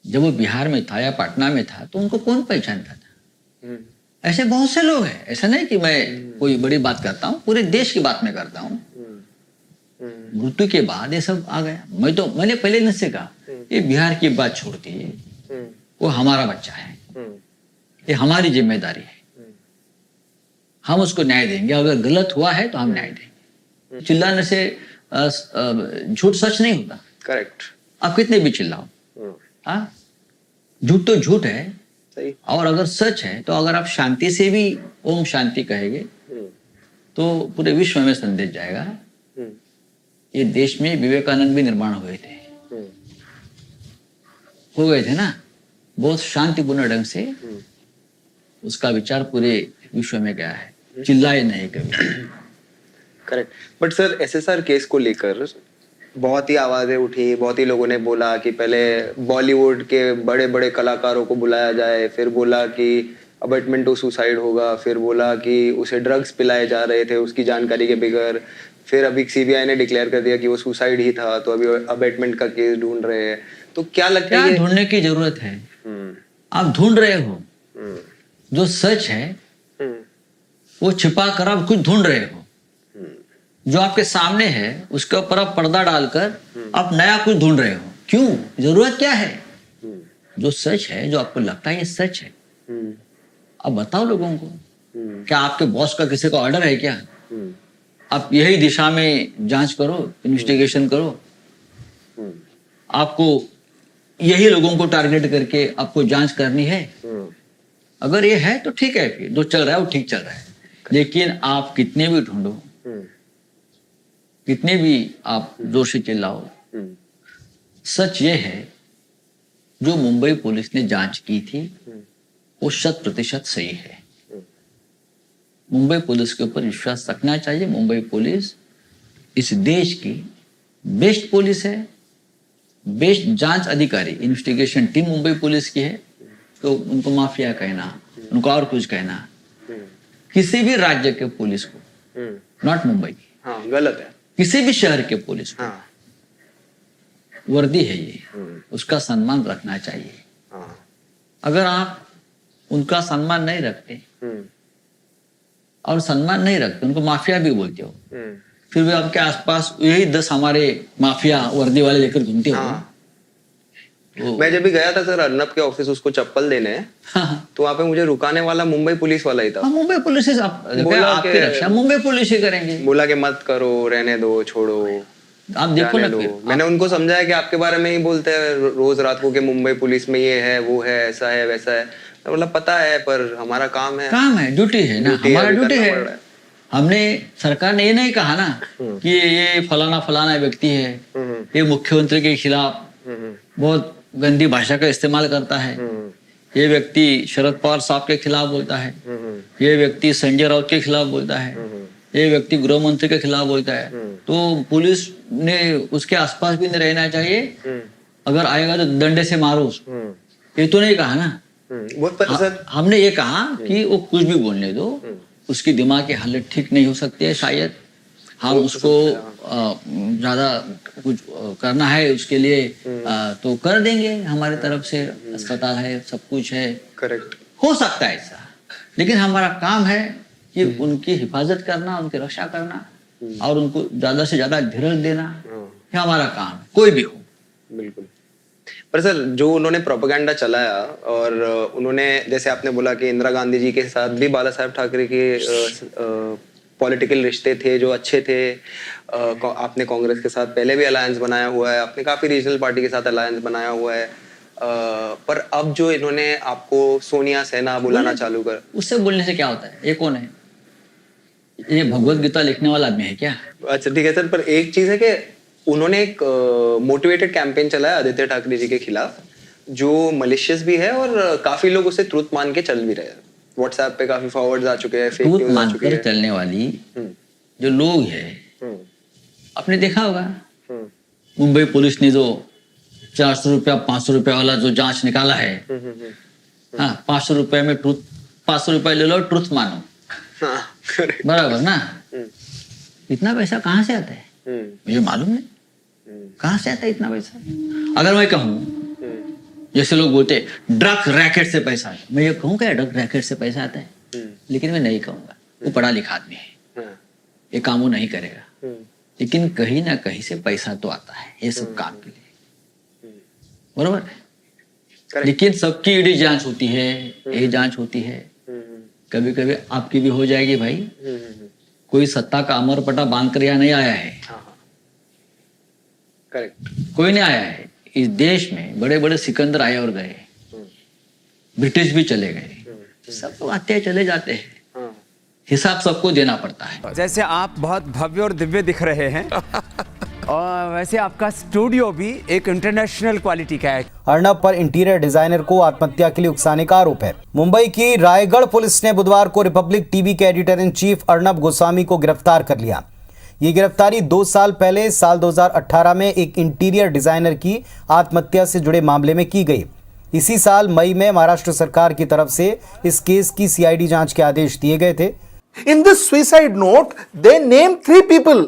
S1: जब वो बिहार में था या पटना में था तो उनको कौन पहचानता था। ऐसे बहुत से लोग हैं, ऐसा नहीं कि मैं कोई बड़ी बात करता हूँ, पूरे देश की बात मैं करता हूँ। मृत्यु के बाद ये सब आ गया। मैंने पहले न से कहा ये बिहार की बात छोड़ दीजिए, वो हमारा बच्चा है, ये हमारी जिम्मेदारी है, हम उसको न्याय देंगे। अगर गलत हुआ है तो हम न्याय देंगे। चिल्लाने से झूठ सच नहीं होता।
S2: करेक्ट।
S1: आप कितने भी चिल्लाओ, हाँ, झूठ तो झूठ है।
S2: सही।
S1: और अगर सच है तो अगर आप शांति से भी ओम शांति कहेंगे तो पूरे विश्व में संदेश जाएगा। ये देश में विवेकानंद भी निर्माण हुए थे, हो गए थे ना, बहुत शांतिपूर्ण ढंग से उसका विचार पूरे विश्व में गया है, चिल्लाए नहीं कभी।
S2: Correct. But sir SSR case को लेकर बहुत ही आवाजें उठी, बहुत ही लोगों ने बोला कि पहले बॉलीवुड के बड़े बड़े कलाकारों को बुलाया जाए, फिर बोला कि अबेटमेंट टू सुसाइड होगा, फिर बोला कि उसे ड्रग्स पिलाए जा रहे थे उसकी जानकारी के बगैर, फिर अभी सीबीआई ने डिक्लेयर कर दिया कि वो सुसाइड ही था, तो अभी अबेटमेंट का केस ढूंढ रहे हैं। तो क्या लगता है
S1: ढूंढने की जरूरत है? आप ढूंढ रहे हो, जो सच है वो छिपा कर आप कुछ ढूंढ रहे हो। जो आपके सामने है उसके ऊपर आप पर्दा डालकर आप नया कुछ ढूंढ रहे हो। क्यों? जरूरत क्या है? जो सच है, जो आपको लगता है ये सच है, आप बताओ लोगों को। क्या आपके बॉस का किसी का ऑर्डर है क्या? आप यही दिशा में जांच करो, इन्वेस्टिगेशन करो। आपको यही लोगों को टारगेट करके आपको जांच करनी है। अगर ये है तो ठीक है, फिर जो चल रहा है वो ठीक चल रहा है। लेकिन आप कितने भी ढूंढो, कितने भी आप जोर से चिल्लाओ, सच ये है जो मुंबई पुलिस ने जांच की थी वो 100% सही है। मुंबई पुलिस के ऊपर विश्वास रखना चाहिए। मुंबई पुलिस इस देश की बेस्ट पुलिस है, बेस्ट जांच अधिकारी, इन्वेस्टिगेशन टीम मुंबई पुलिस की है। तो उनको माफिया कहना, उनको और कुछ कहना, किसी भी राज्य के पुलिस को, नॉट मुंबई की,
S2: हाँ, गलत है।
S1: किसी भी शहर के पुलिस को वर्दी है ये, उसका सम्मान रखना चाहिए। अगर आप उनका सम्मान नहीं रखते और सम्मान नहीं रखते, उनको माफिया भी बोलते हो, फिर भी आपके आसपास यही 10 हमारे माफिया वर्दी वाले लेकर घूमते हो।
S2: मैं जब भी गया था सर अर्नब के ऑफिस उसको चप्पल देने, तो वहाँ पे मुझे रुकाने वाला मुंबई पुलिस वाला ही था।
S1: मुंबई पुलिस आपकी रक्षा मुंबई पुलिस ही करेंगे।
S2: बोला कि मत करो, रहने दो, छोड़ो,
S1: आप देखो ना।
S2: मैंने उनको समझाया कि आपके बारे में ही बोलते हैं रोज रात को कि मुंबई पुलिस में ये है, वो है, ऐसा है, वैसा है। मतलब पता है, पर हमारा काम है,
S1: ड्यूटी है ना, हमारा ड्यूटी है। हमने, सरकार ने ये नहीं कहा ना कि ये फलाना फलाना व्यक्ति है, ये मुख्यमंत्री के खिलाफ बहुत गंदी भाषा का इस्तेमाल करता है, ये व्यक्ति शरद पवार साहब के खिलाफ बोलता है, ये व्यक्ति संजय राउत के खिलाफ बोलता है, ये व्यक्ति गृह मंत्री के खिलाफ बोलता है। तो पुलिस ने उसके आसपास भी नहीं रहना चाहिए। अगर आएगा तो डंडे से मारो उसको, ये तो नहीं कहा ना। हमने ये कहा कि वो कुछ भी बोलने दो, उसकी दिमाग की हालत ठीक नहीं हो सकती है, शायद हम उसको ज़्यादा कुछ करना है उसके लिए तो कर देंगे, हमारे तरफ से अस्पताल है, सब कुछ है,
S2: करेक्ट, हो
S1: सकता है ऐसा, लेकिन हमारा काम है कि उनकी हिफाजत करना, उनकी रक्षा करना और उनको ज़्यादा से ज़्यादा धीरज देना, ये हमारा काम है, कोई भी हो।
S2: बिल्कुल। पर सर, जो उन्होंने प्रोपेगेंडा चलाया और उन्होंने, जैसे आपने बोला कि इंदिरा गांधी जी के साथ भी बाला साहब ठाकरे के पॉलिटिकल रिश्ते थे जो अच्छे थे, आपने कांग्रेस के साथ पहले भी अलायंस बनाया हुआ है, आपने काफी रीजनल पार्टी के साथ अलायंस बनाया हुआ है, पर अब जो इन्होंने आपको सोनिया सेना बुलाना चालू कर,
S1: उससे बोलने से क्या होता है? ये कौन है? ये भगवत गीता लिखने वाला आदमी है क्या?
S2: अच्छा ठीक है सर, पर एक चीज है कि उन्होंने एक मोटिवेटेड कैंपेन चलाया आदित्य ठाकरे जी के खिलाफ जो मलिशियस भी है और काफी लोग उसे ट्रुथ मान के चल भी रहे हैं। व्हाट्सएप पे काफी फॉरवर्ड्स आ चुके हैं, फेक न्यूज़ आ चुके हैं।
S1: चलने वाली जो लोग हैं, आपने देखा होगा मुंबई पुलिस ने जो 400 रुपया 500 रुपया वाला जो जांच निकाला है, हाँ 500 रुपए में ट्रुथ, 500 रुपए ले लो ट्रुथ मानो, बराबर ना? इतना पैसा कहाँ से आता है मुझे मालूम नहीं, कहाँ से आता है इतना पैसा? अगर मैं कहूँ, जैसे लोग बोलते ड्रग रैकेट से पैसा है, मैं ये कहूँ क्या ड्रग रैकेट से पैसा आता है? लेकिन मैं नहीं कहूँगा, वो पढ़ा लिखा आदमी है, ये काम वो नहीं करेगा, लेकिन कहीं ना कहीं से पैसा तो आता है ये सब काम के लिए, बरोबर? लेकिन सबकी ईडी जांच होती है, यही जांच होती है, कभी कभी आपकी भी हो जाएगी भाई। कोई सत्ता का अमर पटा बांध कर यहाँ नहीं आया है,
S2: करेक्ट,
S1: कोई नहीं आया है। इस देश में बड़े बड़े सिकंदर आए और गए, ब्रिटिश भी चले गए, सब लोग आते हैं चले जाते हैं, हिसाब सबको देना पड़ता है।
S7: जैसे आप बहुत भव्य और दिव्य दिख रहे हैं और वैसे आपका स्टूडियो भी एक इंटरनेशनल क्वालिटी का है।
S18: अर्नब पर इंटीरियर डिजाइनर को आत्महत्या के लिए उकसाने का आरोप है। मुंबई की रायगढ़ पुलिस ने बुधवार को रिपब्लिक टीवी के editor in chief Arnab Goswami को गिरफ्तार कर लिया। ये गिरफ्तारी 2 साल पहले साल 2018 में एक इंटीरियर डिजाइनर की आत्महत्या से जुड़े मामले में की गई। इसी साल मई में महाराष्ट्र सरकार की तरफ से इस केस की सीआईडी जांच के आदेश दिए गए थे।
S19: In this suicide note, they name 3 people.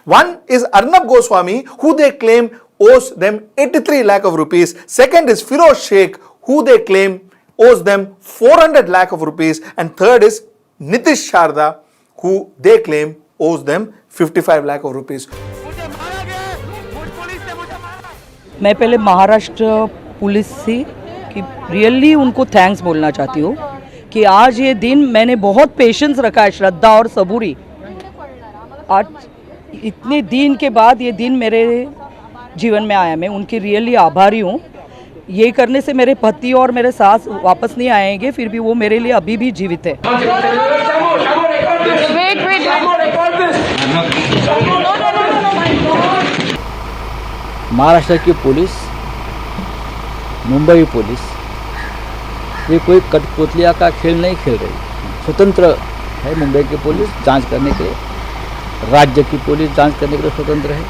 S19: One is Arnab Goswami, who they claim owes them 83 lakh of rupees. Second is Firoz Sheikh, who they claim owes them 400 lakh of rupees. And third is Nitish Sharda, who they claim owes them 55 lakh of rupees.
S20: मैं पहले Maharashtra police से कि really उनको thanks बोलना चाहती हूँ कि आज ये दिन मैंने बहुत पेशेंस रखा है, श्रद्धा और सबूरी। आज इतने दिन के बाद ये दिन मेरे जीवन में आया, मैं उनकी रियली आभारी हूँ। ये करने से मेरे पति और मेरे सास वापस नहीं आएंगे, फिर भी वो मेरे लिए अभी भी जीवित है।
S11: महाराष्ट्र की पुलिस, मुंबई पुलिस, ये कोई कठपुतलिया का खेल नहीं खेल रही। स्वतंत्र है मुंबई की पुलिस जांच करने के लिए, राज्य की पुलिस जांच करने के लिए स्वतंत्र है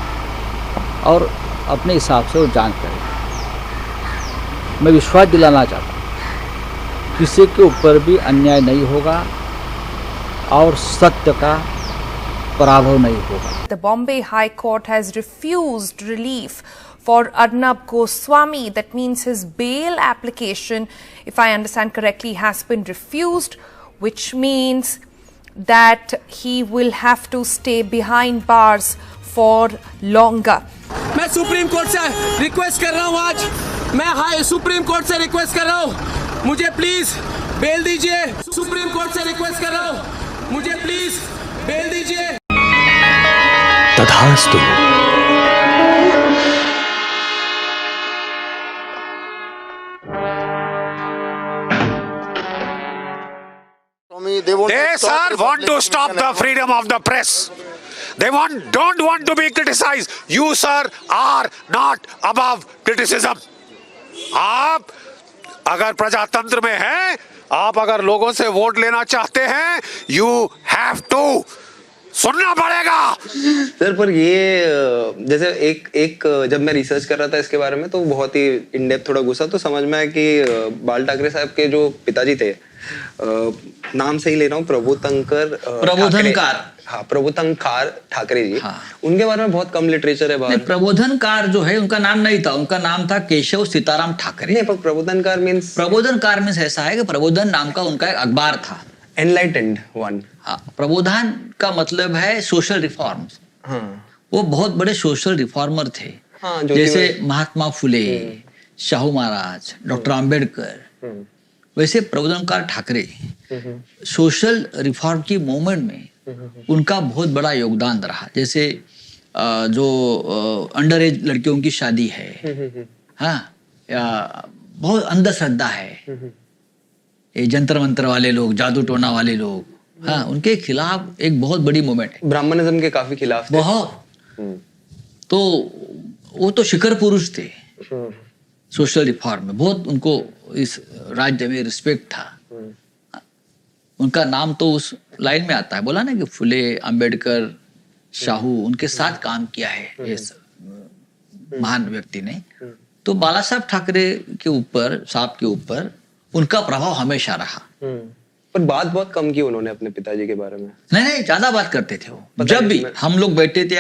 S11: और अपने हिसाब से वो जांच करेगी। मैं विश्वास दिलाना चाहता हूँ किसी के ऊपर भी अन्याय नहीं होगा और सत्य का पराभव नहीं होगा।
S21: The Bombay High Court has refused relief for Arnab Goswami. That means his bail application, if I understand correctly, has been refused, which means that he will have to stay behind bars for longer.
S3: मैं supreme court से request कर रहा हूँ, आज मैं supreme court से request कर रहा हूँ, मुझे प्लीज बेल दीजिए। सुप्रीम कोर्ट से रिक्वेस्ट कर रहा हूँ, मुझे प्लीज बेल दीजिए।
S22: तथास्तु।
S16: They, sir, want to stop the freedom of the press. They don't want to be criticized. You, sir, are not above criticism. आप अगर प्रजातंत्र में हैं, आप अगर लोगों से वोट लेना चाहते हैं, you have to सुनना पड़ेगा।
S2: सर पर ये जैसे एक जब मैं रिसर्च कर रहा था इसके बारे में तो बहुत ही इन डेप्थ थोड़ा घुसा तो समझ में आया कि बाल ठाकरे साहब के जो पिताजी थे, नाम सही ले रहा हूँ, प्रबोधनकार, हाँ प्रबोधनकार ठाकरे जी, हाँ। उनके बारे में बहुत कम लिटरेचर है बाहर।
S1: प्रबोधनकार जो है उनका नाम नहीं था, उनका नाम था केशव सीताराम ठाकरे।
S2: नहीं, पर प्रबोधनकार मीन्स
S1: ऐसा है कि प्रबोधन नाम का उनका एक अखबार था,
S2: एनलाइटेंड वन।
S1: हाँ, प्रबोधन का मतलब है सोशल रिफॉर्म्स। हाँ। वो बहुत बड़े सोशल रिफॉर्मर थे। हाँ, जैसे महात्मा फुले, शाहू महाराज, डॉक्टर आम्बेडकर, वैसे प्रबोधनकार ठाकरे सोशल रिफॉर्म की मूवमेंट में उनका बहुत बड़ा योगदान रहा। जैसे जो अंडर एज लड़कियों की शादी है, हाँ, या बहुत अंधश्रद्धा है, ये जंतर मंतर वाले लोग, जादू टोना वाले लोग, हाँ, उनके खिलाफ एक बहुत बड़ी मूवमेंट है।
S2: ब्राह्मणिज्म के काफी खिलाफ थे।
S1: बहुत। तो वो तो शिखर पुरुष थे सोशल रिफॉर्म में, बहुत उनको इस राज्य में रिस्पेक्ट था। उनका नाम तो उस लाइन में आता है, बोला ना कि फुले, अंबेडकर, शाहू, उनके साथ काम किया है इस महान व्यक्ति ने। तो बाला साहब ठाकरे के ऊपर, साहब के ऊपर उनका प्रभाव हमेशा रहा।
S2: पर बात बहुत कम की उन्होंने अपने पिताजी के बारे में।
S1: नहीं, ज्यादा बात करते थे वो। जब भी हम लोग बैठे थे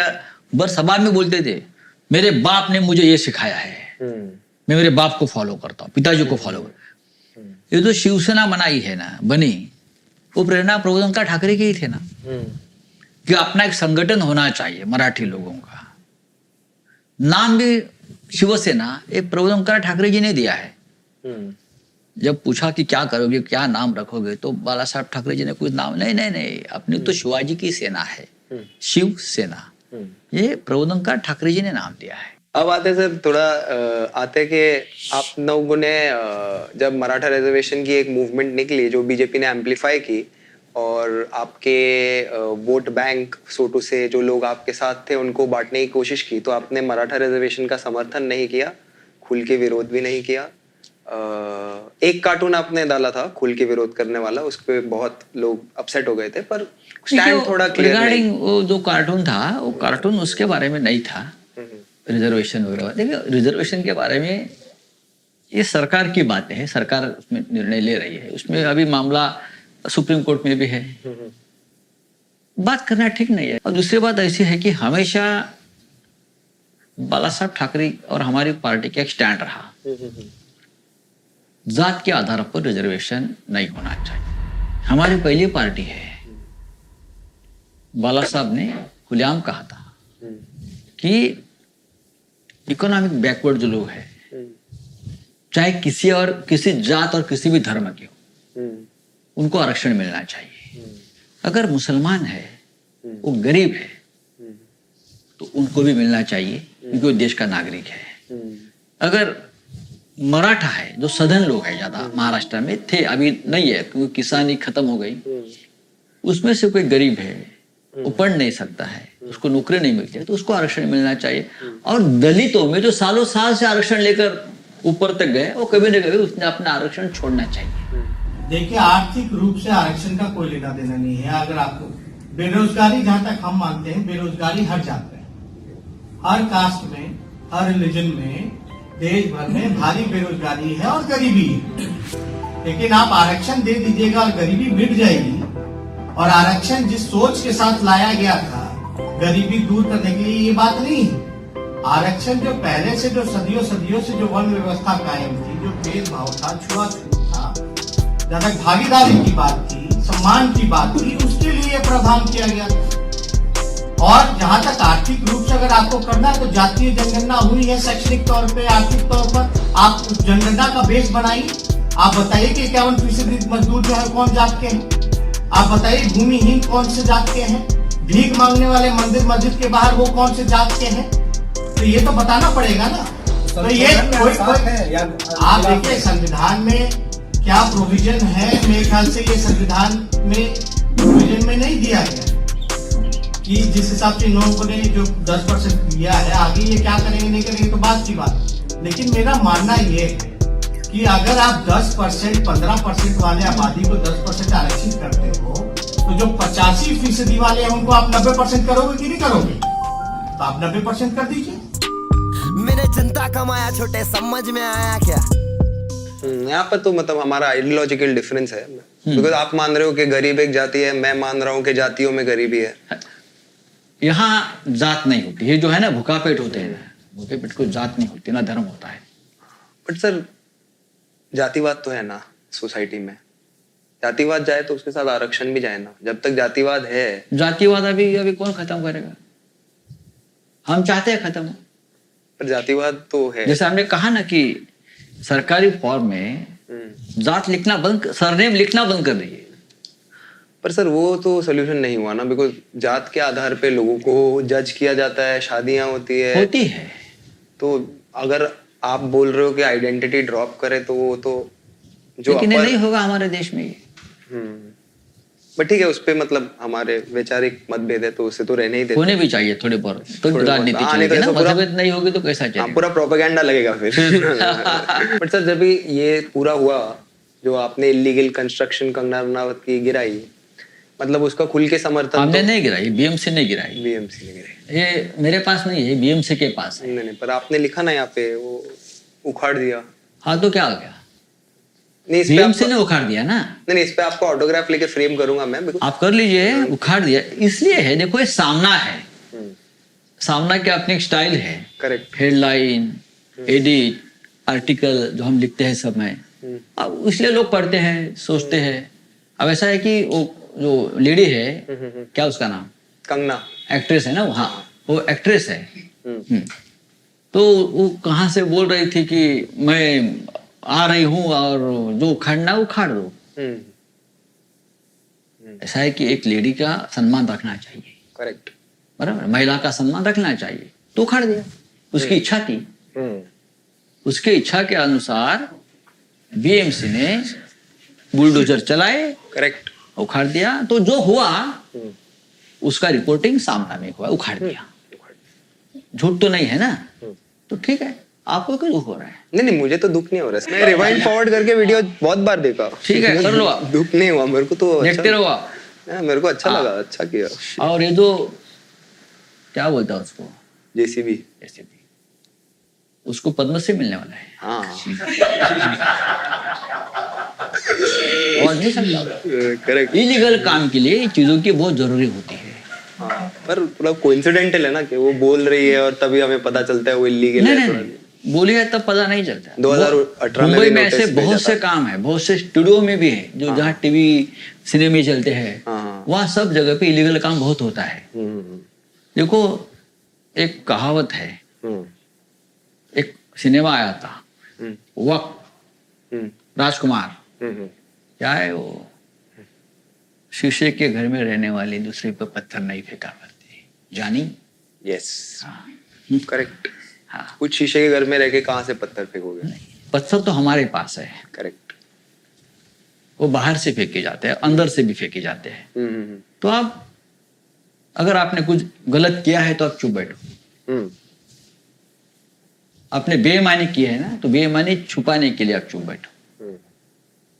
S1: बर सभा में बोलते थे, मेरे बाप ने मुझे ये सिखाया है, मैं मेरे बाप को फॉलो करता हूँ, पिताजी को फॉलो करता हूँ। ये जो शिवसेना बनाई है ना, बनी, वो प्रेरणा प्रबोधनकार ठाकरे के ही थे ना, कि अपना एक संगठन होना चाहिए मराठी लोगों का। नाम भी शिवसेना एक प्रबोधनकार ठाकरे जी ने दिया है। जब पूछा कि क्या करोगे, क्या नाम रखोगे, तो बाला साहब ठाकरे जी ने कुछ नाम, नहीं, अपनी तो शिवाजी की सेना है, शिव सेना, ये प्रबोधनकार ठाकरे जी ने नाम दिया है।
S2: अब आते सर थोड़ा आते कि आप लोगों ने जब मराठा रिजर्वेशन की एक मूवमेंट निकली जो बीजेपी ने एम्पलीफाई की, और आपके वोट बैंक सोटू से जो लोग आपके साथ थे उनको बांटने की कोशिश की, तो आपने मराठा रिजर्वेशन का समर्थन नहीं किया, खुल के विरोध भी नहीं किया। एक कार्टून आपने डाला था खुल के विरोध करने वाला, उस पे बहुत लोग अपसेट हो गए थे, पर स्टैंड थोड़ा क्लियर नहीं।
S1: वो जो कार्टून था, वो कार्टून उसके बारे में नहीं था, रिजर्वेशन वगैरह। देखिए, रिजर्वेशन के बारे में ये सरकार की बातें हैं, सरकार उसमें निर्णय ले रही है, उसमें अभी मामला सुप्रीम कोर्ट में भी है, बात करना ठीक नहीं है। और दूसरी बात ऐसी है कि हमेशा बाला साहब ठाकरे और हमारी पार्टी का एक स्टैंड रहा, जात के आधार पर रिजर्वेशन नहीं होना चाहिए। हमारी पहली पार्टी है, बाला साहब ने खुलेआम कहा था कि इकोनॉमिक बैकवर्ड जो लोग हैं, चाहे किसी जात और किसी भी धर्म के हो, उनको आरक्षण मिलना चाहिए। अगर मुसलमान है, वो गरीब है, तो उनको भी मिलना चाहिए, क्योंकि वो देश का नागरिक है। अगर मराठा है, जो सदन लोग हैं, ज्यादा महाराष्ट्र में थे, अभी नहीं है क्योंकि किसानी खत्म हो गई, उसमें से कोई गरीब है, वो पढ़ नहीं सकता है, उसको नौकरी नहीं मिलती है, तो उसको आरक्षण मिलना चाहिए। और दलितों में जो सालों साल से आरक्षण लेकर ऊपर तक गए, वो कभी न कभी उसने अपना आरक्षण छोड़ना चाहिए।
S4: देखिए, आर्थिक रूप से आरक्षण का कोई लेना देना नहीं है। अगर आपको बेरोजगारी, जहां तक हम मानते हैं, बेरोजगारी हर जात में, हर कास्ट में, हर रिलीजन में, देश भर में भारी बेरोजगारी है और गरीबी है। लेकिन आप आरक्षण दे दीजिएगा और गरीबी मिट जाएगी। और आरक्षण जिस सोच के साथ लाया गया था गरीबी दूर करने के लिए, ये बात नहीं है। आरक्षण जो पहले से, जो सदियों से जो वर्ण व्यवस्था कायम थी, जो भेदभाव था, छुआछूत था, जहां तक भागीदारी की बात थी, सम्मान की बात थी, उसके लिए प्रावधान किया गया था। और जहां तक आर्थिक रूप से अगर आपको करना है, तो जातीय जनगणना हुई है, शैक्षणिक तौर पे, आर्थिक तौर पर आप जनगणना का बेस बनाइए। आप बताइए कि 51% मजदूर जो है कौन जात के हैं, आप बताइए भूमिहीन कौन से जात के हैं, भीख मांगने वाले मंदिर मस्जिद के बाहर वो कौन से जात के हैं, तो ये तो बताना पड़ेगा ना। तो ये आप देखिए संविधान में क्या प्रोविजन है, मेरे ख्याल से ये संविधान में प्रोविजन में नहीं दिया गया कि जिस हिसाब से इन लोगों ने जो 10% दिया है, आगे ये क्या करेंगे नहीं करेंगे तो बात की बात। लेकिन मेरा मानना ये है कि अगर आप 10%, 15% वाले आबादी को 10% आरक्षित करते हो, तो जो 85% वाले हैं उनको आप 90% करोगे कि नहीं करोगे? तो आप 90% कर दीजिए।
S5: मेरे जनता कमाया छोटे समझ में आया क्या?
S2: यहाँ पर तो मतलब हमारा आइडियोलॉजिकल डिफरेंस है, बिकॉज आप मान रहे हो कि गरीब एक जाति है, मैं मान रहा हूँ कि जातियों में गरीबी है।
S1: यहाँ जात नहीं होती, ये जो है ना भूखा पेट होते हैं, भूखे पेट को जात नहीं होती, ना धर्म होता है।
S2: बट सर जातिवाद तो है ना सोसाइटी में, जातिवाद जाए तो उसके साथ आरक्षण भी जाए ना। जब तक जातिवाद है,
S1: जातिवाद अभी कौन खत्म करेगा? हम चाहते हैं खत्म हो,
S2: पर जातिवाद तो है।
S1: जैसे हमने कहा ना कि सरकारी फॉर्म में जात लिखना बंद, सरनेम लिखना बंद कर दीजिए।
S2: पर सर वो तो सोल्यूशन नहीं हुआ ना, बिकॉज जात के आधार पे लोगों को जज किया जाता है, शादियां होती है। तो अगर आप बोल रहे हो कि आइडेंटिटी ड्रॉप करे तो वो तो जो
S1: लेकिन नहीं होगा हमारे देश में ये।
S2: बट ठीक है, उस पे मतलब हमारे वैचारिक मतभेद है तो उसे तो रहने ही देते।
S1: होने भी चाहिए थोड़े बहुत, तो राजनीति चलेगी ना, मतभेद नहीं होगी तो कैसा चलेगा?
S2: पूरा प्रोपेगेंडा लगेगा फिर। बट सर जब ये पूरा हुआ, जो आपने इलीगल कंस्ट्रक्शन कंगना रनावत की गिराई, मतलब उसका खुल के समर्थन
S1: हमने नहीं गिराई, बीएमसी ने गिराई।
S2: बीएमसी ने गिराई,
S1: ये मेरे पास नहीं है, बीएमसी के पास है।
S2: नहीं, पर आपने लिखा ना यहाँ पे वो उखाड़ दिया।
S1: हाँ तो क्या हो गया?
S2: नहीं,
S1: बीएमसी ने उखाड़ दिया ना।
S2: नहीं, इस पे आपको ऑटोग्राफ लेके फ्रेम करूंगा मैं।
S1: आप कर लीजिए, उखाड़ दिया इसलिए है, देखो ये सामना है, सामना की अपनी स्टाइल है।
S2: करेक्ट।
S1: हेडलाइन, एडिट, आर्टिकल जो हम लिखते हैं सब में, अब इसलिए लोग पढ़ते हैं, सोचते हैं। अब ऐसा है कि वो जो लेडी है, क्या उसका नाम?
S2: कंगना,
S1: एक्ट्रेस है ना वो? हाँ, वो एक्ट्रेस है। तो वो कहाँ से बोल रही थी कि मैं आ रही हूँ और जो उखाड़ना उखाड़ दो। ऐसा है कि एक लेडी का सम्मान रखना चाहिए।
S2: करेक्ट,
S1: बराबर, महिला का सम्मान रखना चाहिए, तो उखाड़ दिया। उसकी इच्छा थी, उसके इच्छा के अनुसार बीएमसी ने बुलडोजर चलाए,
S2: करेक्ट,
S1: उखाड़ दिया। तो जो हुआ उसका रिपोर्टिंग सामना में हुआ, उखाड़ दिया। झूठ तो नहीं है ना, तो ठीक है। आपको क्यों दुख हो रहा है?
S2: नहीं, मुझे तो दुख नहीं हो रहा है। मैं रिवाइंड फॉरवर्ड करके वीडियो बहुत बार देखा।
S1: ठीक है, कर लो आप।
S2: दुख नहीं हुआ मेरे को, तो
S1: देखते रहो आप।
S2: मेरे को अच्छा लगा, अच्छा किया।
S1: और ये जो क्या बोलता है उसको,
S2: जेसीबी,
S1: उसको पद्मश्री मिलने वाला है।
S2: हाँ।
S1: और नहीं सकता।
S2: करेक्ट।
S1: इलीगल काम के लिए चीजों की बहुत जरूरी होती है।
S2: हाँ, पर पूरा कोइंसिडेंटल है ना कि वो बोल रही है और तभी हमें पता चलता है वो इलीगल है।
S1: नहीं, बोली है तब पता नहीं चलता।
S2: 2018
S1: मुंबई में ऐसे बहुत से काम है, बहुत से स्टूडियो में भी है, जो जहाँ टीवी सिनेमे चलते हैं, वहाँ सब जगह पे इलीगल काम बहुत होता है। देखो एक कहावत है, एक सिनेमा आया था वक्त, राजकुमार, क्या है वो, शीशे के घर में रहने वाली दूसरे पर पत्थर नहीं फेंका करती, जानी?
S2: Yes, correct. हाँ, कुछ शीशे के घर में रह के कहाँ से पत्थर फेंकोगे?
S1: पत्थर तो हमारे पास है।
S2: करेक्ट।
S1: वो बाहर से फेंके जाते हैं, अंदर से भी फेंके जाते हैं। तो आप अगर आपने कुछ गलत किया है तो आप चुप बैठो। आपने बेईमानी की है ना, तो बेईमानी छुपाने के लिए आप चुप बैठो।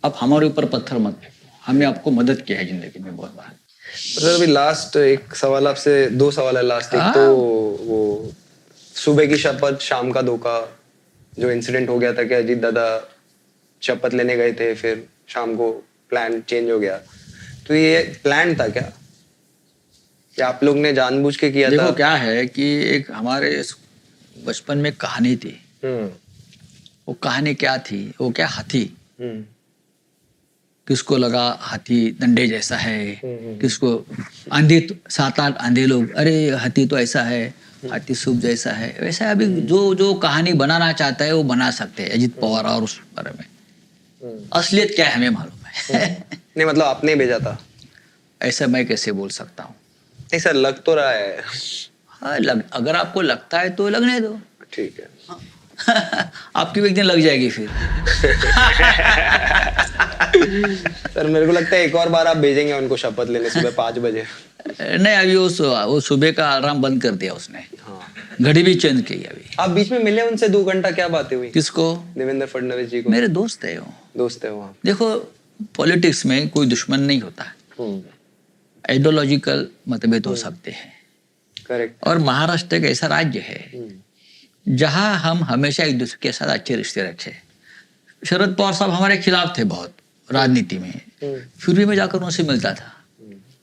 S1: अब हमारे ऊपर पत्थर मत फेंको, हमने आपको मदद किया है जिंदगी में बहुत बार।
S2: सर अभी लास्ट एक सवाल आपसे, 2 सवाल है लास्ट। एक तो वो सुबह की शपथ शाम का धोखा, जो इंसिडेंट हो गया था कि अजीत दादा शपथ लेने गए थे, फिर शाम को प्लान चेंज हो गया, तो ये प्लान था क्या, या आप लोग ने जानबूझ के किया था?
S1: देखो क्या है कि एक हमारे बचपन में कहानी थी। वो कहानी क्या थी, वो क्या, हाथी। किसको लगा हाथी डंडे जैसा है, किसको आंधी, 7-8 आंधे लोग, अरे हाथी तो ऐसा है, हाथी सूप जैसा है। वैसा अभी जो कहानी बनाना चाहता है वो बना सकते हैं, अजीत पवार और उस बारे में। असलियत क्या है हमें मालूम है।
S2: नहीं मतलब आपने भेजा था?
S1: ऐसा मैं कैसे बोल सकता हूँ?
S2: नहीं सर, लग तो रहा है।
S1: हाँ, अगर आपको लगता है तो लगने दो।
S2: ठीक है।
S1: आपकी भी एक दिन लग जाएगी फिर।
S2: सर मेरे को लगता है एक और बार आप भेजेंगे उनको शपथ लेने सुबह 5 बजे।
S1: नहीं, अभी वो सुबह का अलार्म बंद कर दिया उसने। घड़ी भी चेंज की अभी।
S2: आप बीच में मिले उनसे 2 घंटा, क्या बातें हुई?
S1: किसको?
S2: देवेंद्र फडणवीस जी को।
S1: मेरे दोस्त है वो।
S2: दोस्त है वो।
S1: देखो पॉलिटिक्स में कोई दुश्मन नहीं होता है, आइडियोलॉजिकल मतभेद हो सकते हैं।
S2: करेक्ट।
S1: और महाराष्ट्र एक ऐसा राज्य है जहां हम हमेशा एक दूसरे के साथ अच्छे रिश्ते रखे। शरद पवार साहब हमारे खिलाफ थे बहुत राजनीति में, फिर भी मैं जाकर उनसे मिलता था,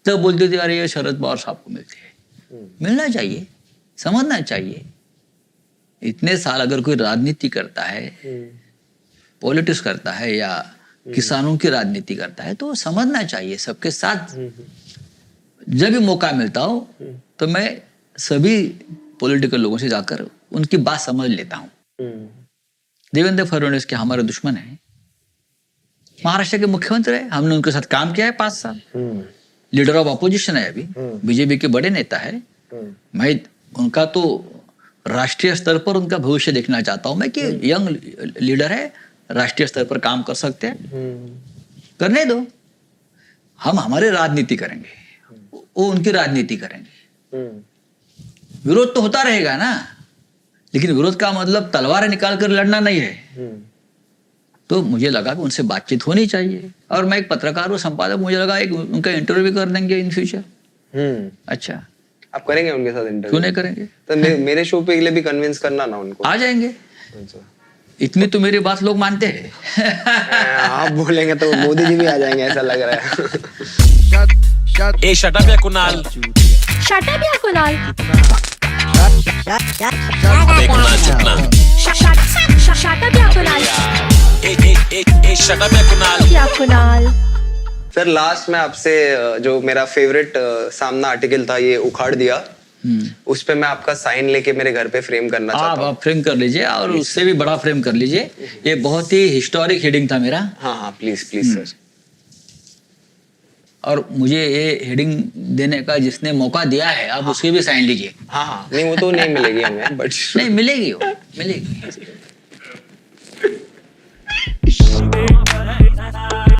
S1: तब बोलते थे अरे ये शरद पवार साहब को मिलते हैं। मिलना चाहिए, समझना चाहिए। इतने साल अगर कोई राजनीति करता है, पॉलिटिक्स करता है या किसानों की राजनीति करता है, तो समझना चाहिए सबके साथ। जब भी मौका मिलता हो तो मैं सभी पॉलिटिकल लोगों से जाकर उनकी बात समझ लेता हूँ। देवेंद्र फडणवीस के हमारे दुश्मन है, महाराष्ट्र के मुख्यमंत्री है, हमने उनके साथ काम किया है 5 साल। लीडर ऑफ अपोजिशन है, अभी बीजेपी के बड़े नेता है। मैं उनका तो राष्ट्रीय स्तर पर उनका भविष्य देखना चाहता हूं मैं कि यंग लीडर है, राष्ट्रीय स्तर पर काम कर सकते हैं, करने दो। हम हमारी राजनीति करेंगे, वो उनकी राजनीति करेंगे। विरोध तो होता रहेगा ना, लेकिन विरोध का मतलब तलवारें निकाल कर लड़ना नहीं है। तो मुझे लगा कि उनसे बातचीत होनी चाहिए, और मैं एक पत्रकार हूँ, संपादक, मुझे लगा एक उनका इंटरव्यू भी कर देंगे इन फ्यूचर। अच्छा,
S2: आप करेंगे उनके साथ इंटरव्यू?
S1: क्यों नहीं करेंगे?
S2: तो मेरे शो पे के लिए भी कन्विंस करना ना उनको।
S1: आ जाएंगे। इतनी तो मेरी बात लोग मानते हैं।
S2: आप बोलेंगे तो मोदी जी भी आ जाएंगे, ऐसा लग रहा है।
S3: ए शट अप या कुणाल,
S6: शट अप या कुणाल,
S3: अबे कुणाल चुपना,
S6: शट अप या कुणाल,
S3: ए शट अप या कुणाल।
S2: सर लास्ट में आपसे जो मेरा फेवरेट सामना आर्टिकल था, ये उखाड़ दिया, उस पे मैं आपका साइन लेके मेरे घर पे फ्रेम करना चाहता हूँ।
S1: आप फ्रेम कर लीजिए, और उससे भी बड़ा फ्रेम कर लीजिए। ये बहुत ही हिस्टोरिक हेडिंग था मेरा।
S2: हाँ हाँ, प्लीज प्लीज सर।
S1: और मुझे ये हेडिंग देने का जिसने मौका दिया है, आप उसके भी साइन लीजिए।
S2: हाँ हाँ, नहीं वो तो नहीं मिलेगी हमें, बट
S1: नहीं मिलेगी, वो मिलेगी।